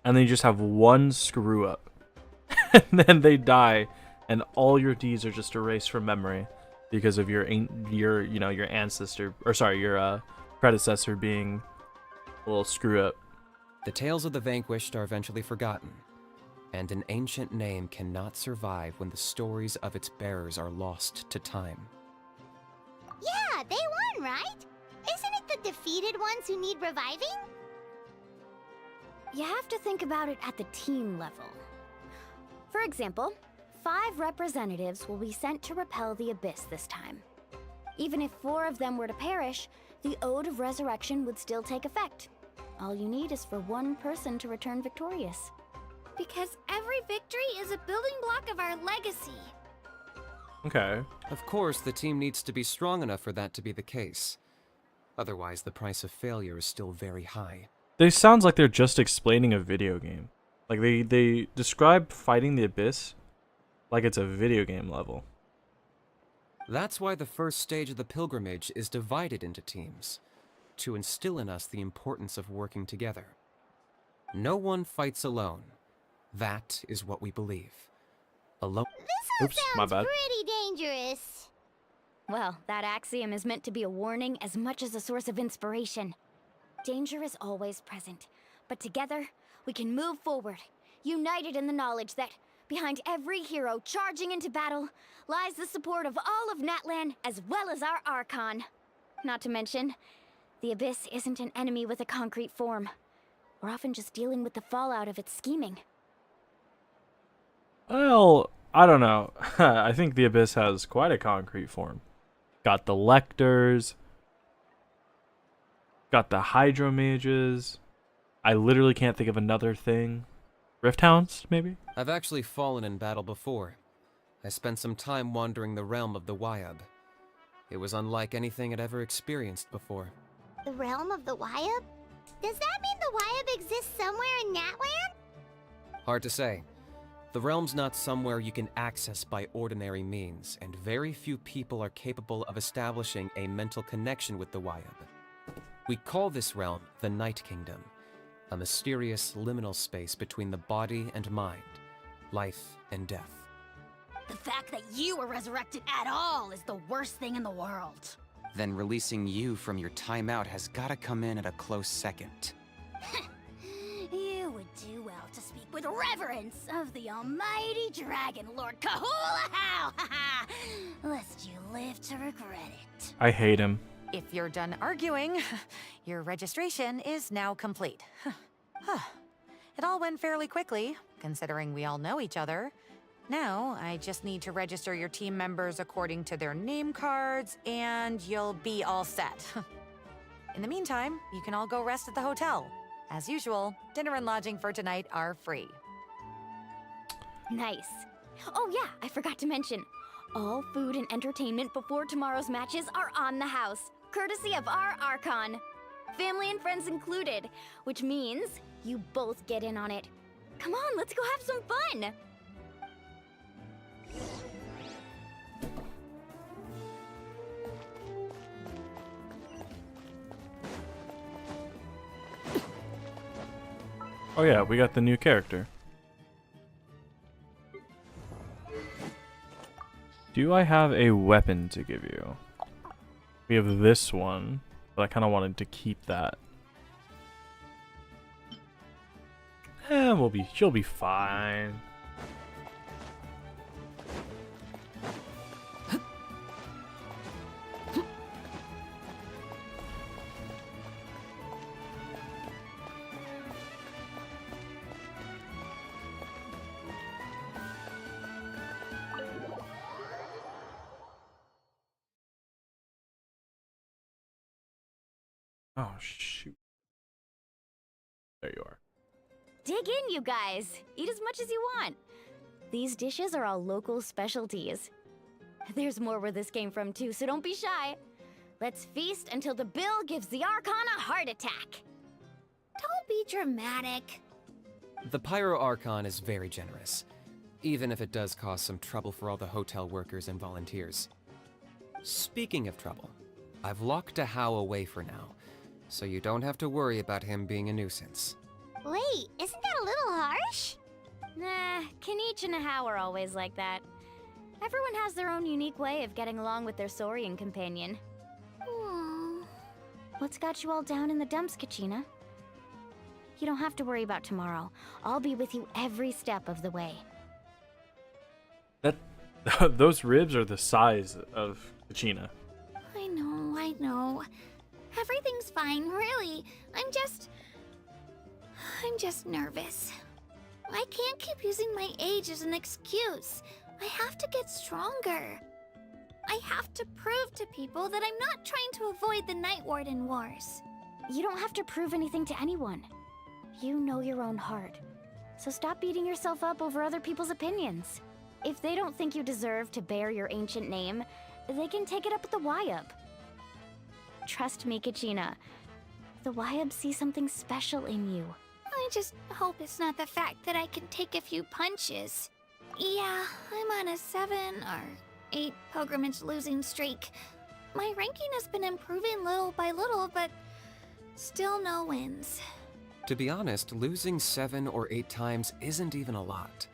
and then you just have one screw up, and then they die, and all your deeds are just erased from memory because of your ancestor, or sorry, your predecessor being a little screw up. The tales of the vanquished are eventually forgotten, and an ancient name cannot survive when the stories of its bearers are lost to time. Yeah, they won, right? Isn't it the defeated ones who need reviving? You have to think about it at the team level. For example, 5 representatives will be sent to repel the Abyss this time. Even if 4 of them were to perish, the Ode of Resurrection would still take effect. All you need is for one person to return victorious. Because every victory is a building block of our legacy. Okay. Of course, the team needs to be strong enough for that to be the case. Otherwise, the price of failure is still very high. They sounds like they're just explaining a video game. Like they describe fighting the Abyss like it's a video game level. That's why the first stage of the pilgrimage is divided into teams, to instill in us the importance of working together. No one fights alone. That is what we believe. Alone. This all sounds pretty dangerous. Well, that axiom is meant to be a warning as much as a source of inspiration. Danger is always present, but together, we can move forward, united in the knowledge that behind every hero charging into battle lies the support of all of Natlan as well as our Archon. Not to mention, the Abyss isn't an enemy with a concrete form. We're often just dealing with the fallout of its scheming. Well, I don't know. I think the Abyss has quite a concrete form. Got the Lectors. Got the Hydromages. I literally can't think of another thing. Rift Hounds, maybe? I've actually fallen in battle before. I spent some time wandering the realm of the Wyab. It was unlike anything I'd ever experienced before. The realm of the Wyab? Does that mean the Wyab exists somewhere in Natlan? Hard to say. The realm's not somewhere you can access by ordinary means, and very few people are capable of establishing a mental connection with the Wyab. We call this realm the Night Kingdom, a mysterious liminal space between the body and mind, life and death. The fact that you were resurrected at all is the worst thing in the world. Then releasing you from your timeout has gotta come in at a close second. You would do well to speak with reverence of the almighty Dragon Lord Kahula-How! Lest you live to regret it. I hate him. If you're done arguing, your registration is now complete. It all went fairly quickly, considering we all know each other. Now, I just need to register your team members according to their name cards, and you'll be all set. In the meantime, you can all go rest at the hotel. As usual, dinner and lodging for tonight are free. Nice. Oh yeah, I forgot to mention. All food and entertainment before tomorrow's matches are on the house, courtesy of our Archon. Family and friends included, which means you both get in on it. Come on, let's go have some fun! Oh yeah, we got the new character. Do I have a weapon to give you? We have this one, but I kind of wanted to keep that. She'll be fine. Oh, shoot. There you are. Dig in, you guys. Eat as much as you want. These dishes are all local specialties. There's more where this came from too, so don't be shy. Let's feast until the bill gives the Archon a heart attack. Don't be dramatic. The Pyro Archon is very generous, even if it does cause some trouble for all the hotel workers and volunteers. Speaking of trouble, I've locked Ahau away for now, so you don't have to worry about him being a nuisance. Wait, isn't that a little harsh? Nah, Kinich and Ahau are always like that. Everyone has their own unique way of getting along with their Saurian companion. Aww. What's got you all down in the dumps, Kachina? You don't have to worry about tomorrow. I'll be with you every step of the way. Those ribs are the size of Kachina. I know. Everything's fine, really. I'm just nervous. I can't keep using my age as an excuse. I have to get stronger. I have to prove to people that I'm not trying to avoid the Night Warden Wars. You don't have to prove anything to anyone. You know your own heart. So stop beating yourself up over other people's opinions. If they don't think you deserve to bear your ancient name, they can take it up with the Wyub. Trust me, Kachina. The Wyub see something special in you. I just hope it's not the fact that I can take a few punches. Yeah, I'm on a 7 or 8 pilgrimage losing streak. My ranking has been improving little by little, but still no wins. To be honest, losing 7 or 8 times isn't even a lot.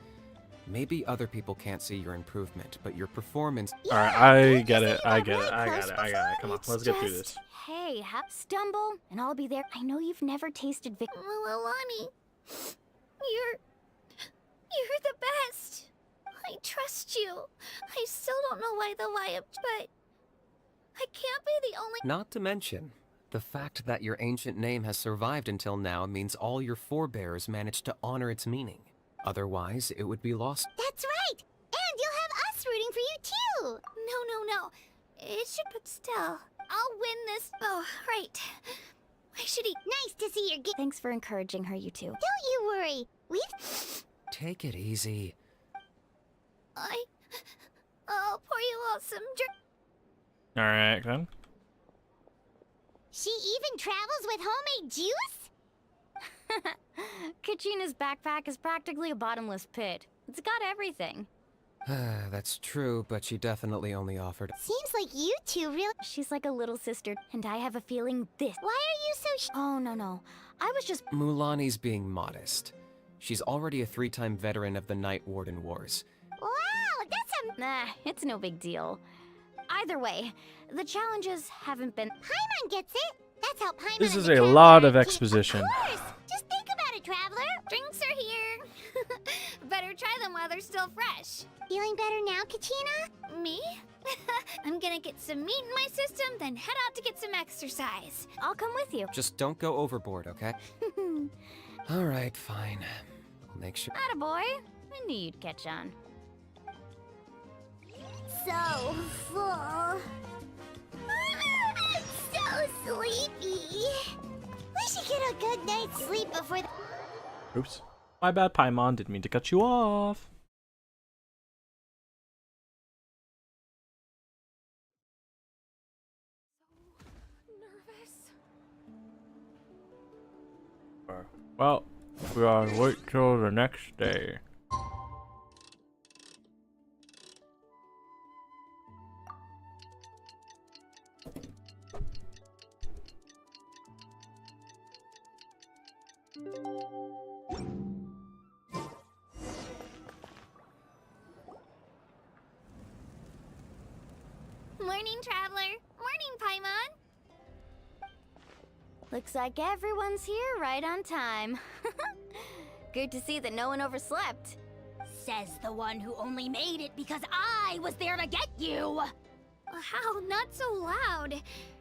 Maybe other people can't see your improvement, but your performance... Alright, I get it. Come on, let's get through this. Hey, stumble, and I'll be there. I know you've never tasted Milani, you're the best. I trust you. I still don't know why the Wyub, but I can't be the only... Not to mention, the fact that your ancient name has survived until now means all your forebears managed to honor its meaning. Otherwise, it would be lost. That's right! And you'll have us rooting for you too! No. It should, but still. I'll win this. Oh, right. I should eat. Nice to see your Thanks for encouraging her, you two. Don't you worry. We've... Take it easy. I'll pour you all some drink. Alright, then. She even travels with homemade juice? Kachina's backpack is practically a bottomless pit. It's got everything. That's true, but she definitely only offered... Seems like you two really... She's like a little sister, and I have a feeling this... Why are you so Oh, no. I was just... Mulani's being modest. She's already a 3-time veteran of the Night Warden Wars. Wow, that's a... Nah, it's no big deal. Either way, the challenges haven't been... Paimon gets it! That's how Paimon... This is a lot of exposition. Of course! Just think about it, Traveler! Drinks are here. Better try them while they're still fresh. Feeling better now, Kachina? Me? I'm gonna get some meat in my system, then head out to get some exercise. I'll come with you. Just don't go overboard, okay? Alright, fine. I'll make sure... Attaboy. I knew you'd catch on. So full. I'm so sleepy. night's sleep before the... Oops. My bad, Paimon. Didn't mean to cut you off. Well, we are wait till the next day. Morning, Traveler. Morning, Paimon. Looks like everyone's here right on time. Good to see that no one overslept. Says the one who only made it because I was there to get you! How? Not so loud.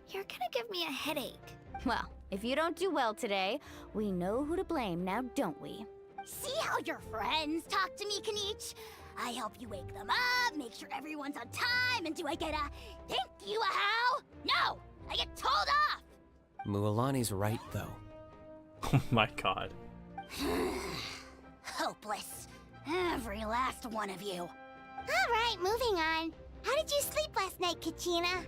You're gonna give me a headache. Well, if you don't do well today, we know who to blame now, don't we? See how your friends talk to me, Kanich? I help you wake them up, make sure everyone's on time, and do I get a thank you a how? No! I get told off! Mualani's right, though. Oh my god. Hopeless. Every last one of you. Alright, moving on. How did you sleep last night, Kachina?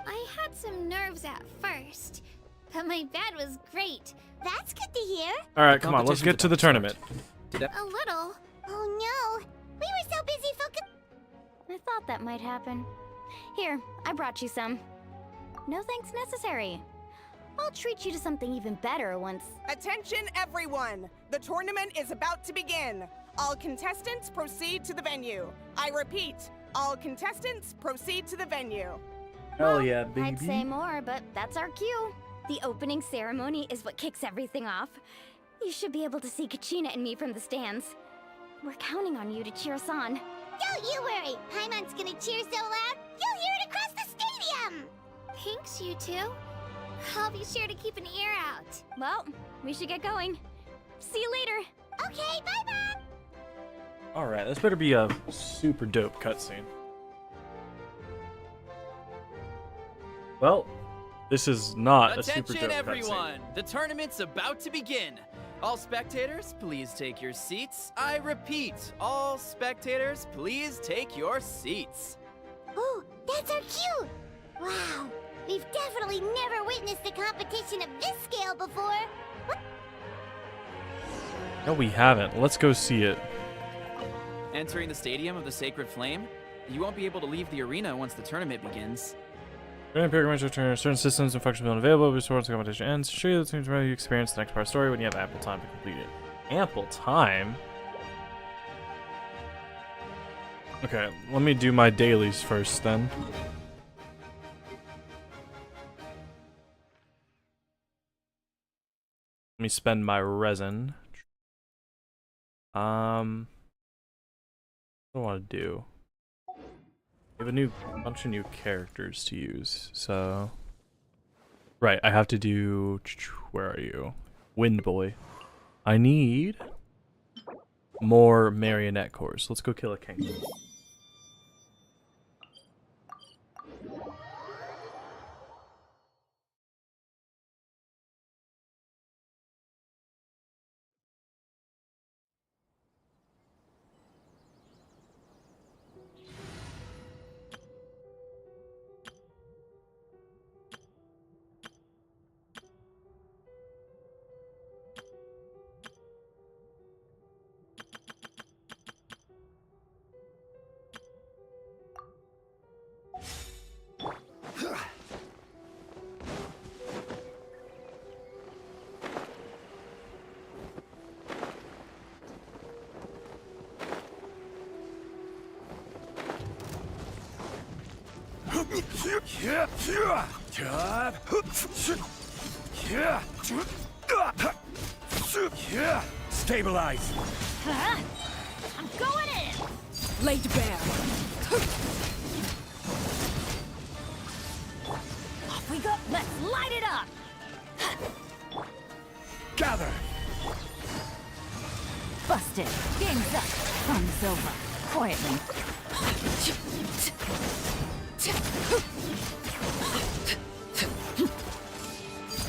I had some nerves at first, but my bed was great. That's good to hear. Alright, come on, let's get to the tournament. A little. Oh no. We were so busy focusing. I thought that might happen. Here, I brought you some. No thanks necessary. I'll treat you to something even better once... Attention everyone! The tournament is about to begin. All contestants proceed to the venue. I repeat, all contestants proceed to the venue. Hell yeah, baby. I'd say more, but that's our cue. The opening ceremony is what kicks everything off. You should be able to see Kachina and me from the stands. We're counting on you to cheer us on. Don't you worry. Paimon's gonna cheer so loud, you'll hear it across the stadium. Thanks, you two. I'll be sure to keep an ear out. Well, we should get going. See you later. Okay, bye-bye. Alright, this better be a super dope cutscene. Well, this is not a super dope Attention, cutscene. everyone! The tournament's about to begin. All spectators, please take your seats. I repeat, all spectators, please take your seats. Oh, that's our cue. Wow, we've definitely never witnessed a competition of this scale before. No, we haven't. Let's go see it. Entering the Stadium of the Sacred Flame, you won't be able to leave the arena once the tournament begins. During pilgrimage return, certain systems and functions will be unavailable before the competition ends. To show you the team's ready to experience the next part of the story when you have ample time to complete it. Ample time? Okay, let me do my dailies first then. Let me spend my resin. What do I want to do? We have a bunch of new characters to use, so... Right, I have to do... Where are you? Wind Boy. I need... more marionette cores. Let's go kill a king. Stabilize. I'm going in! Laid bare. Off we go! Let's light it up! Gather. Busted. Game's up. Fun's over. Quietly.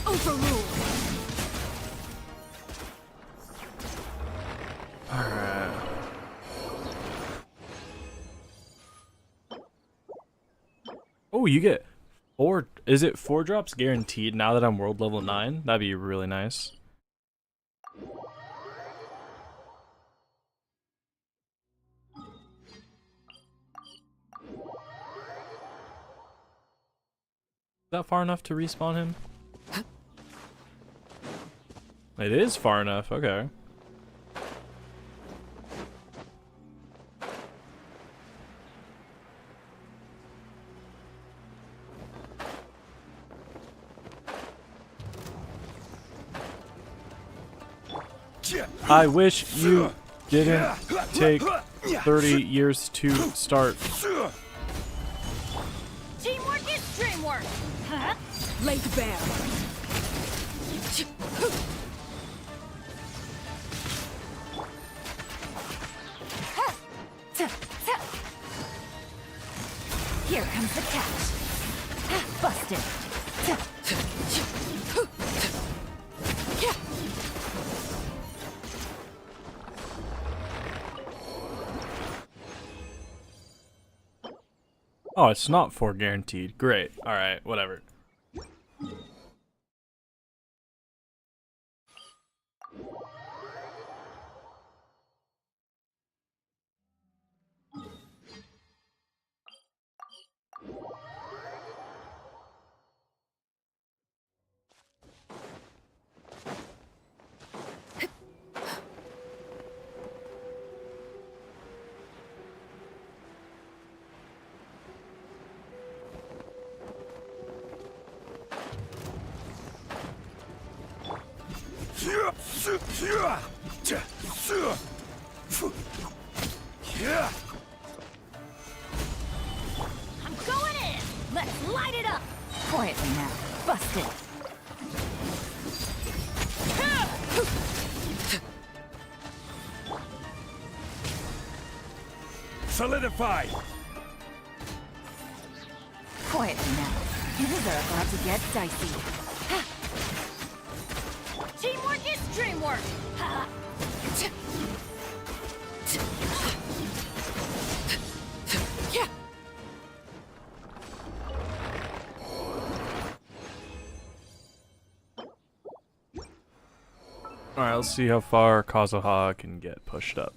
Overruled. Oh, you get 4. Is it 4 drops guaranteed now that I'm world level 9? That'd be really nice. Is that far enough to respawn him? It is far enough, okay. I wish you didn't take 30 years to start. Teamwork is dreamwork! Huh? Laid bare. Here comes the catch. Busted. Oh, it's not 4 guaranteed. Great. Alright, whatever. I'm going in! Let's light it up! Quietly now. Busted. Solidify! Quietly now. Things are about to get dicey. Teamwork is dreamwork! Ha! Alright, let's see how far Kazuha can get pushed up.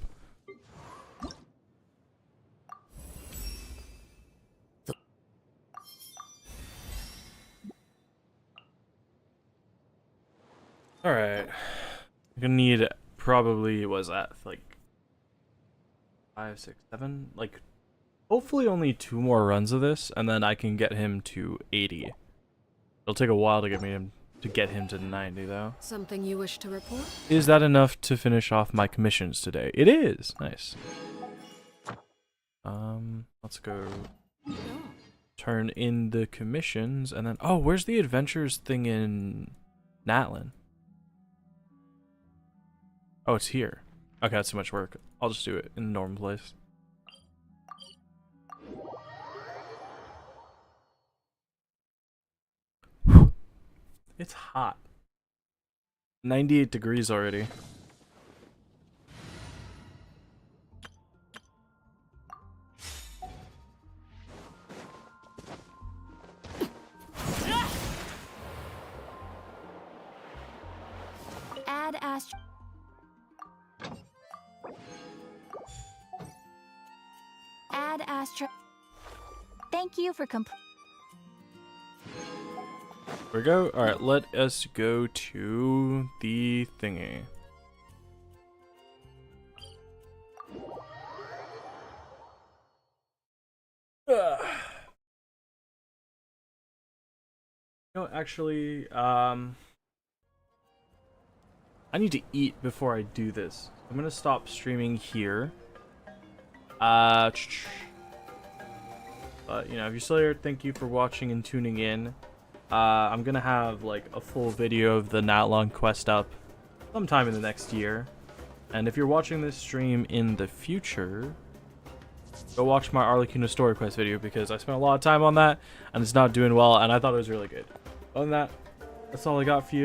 Alright. I'm gonna need probably, was that like 5, 6, 7? Like, hopefully only 2 more runs of this, and then I can get him to 80. It'll take a while to get him to 90 though. Something you wish to report? Is that enough to finish off my commissions today? It is! Nice. Let's go turn in the commissions, and then, oh, where's the adventures thing in NATLAN? Oh, it's here. Okay, that's too much work. I'll just do it in the normal place. It's hot. 98 degrees already. Add Astro. Add Astro. Thank you for Here we go. Alright, let us go to the thingy. No, actually, I need to eat before I do this. I'm gonna stop streaming here. But, you know, if you're still here, thank you for watching and tuning in. I'm gonna have like a full video of the NATLAN quest up sometime in the next year. And if you're watching this stream in the future, go watch my Arlecchino story quest video, because I spent a lot of time on that and it's not doing well, and I thought it was really good. Other than that, that's all I got for you.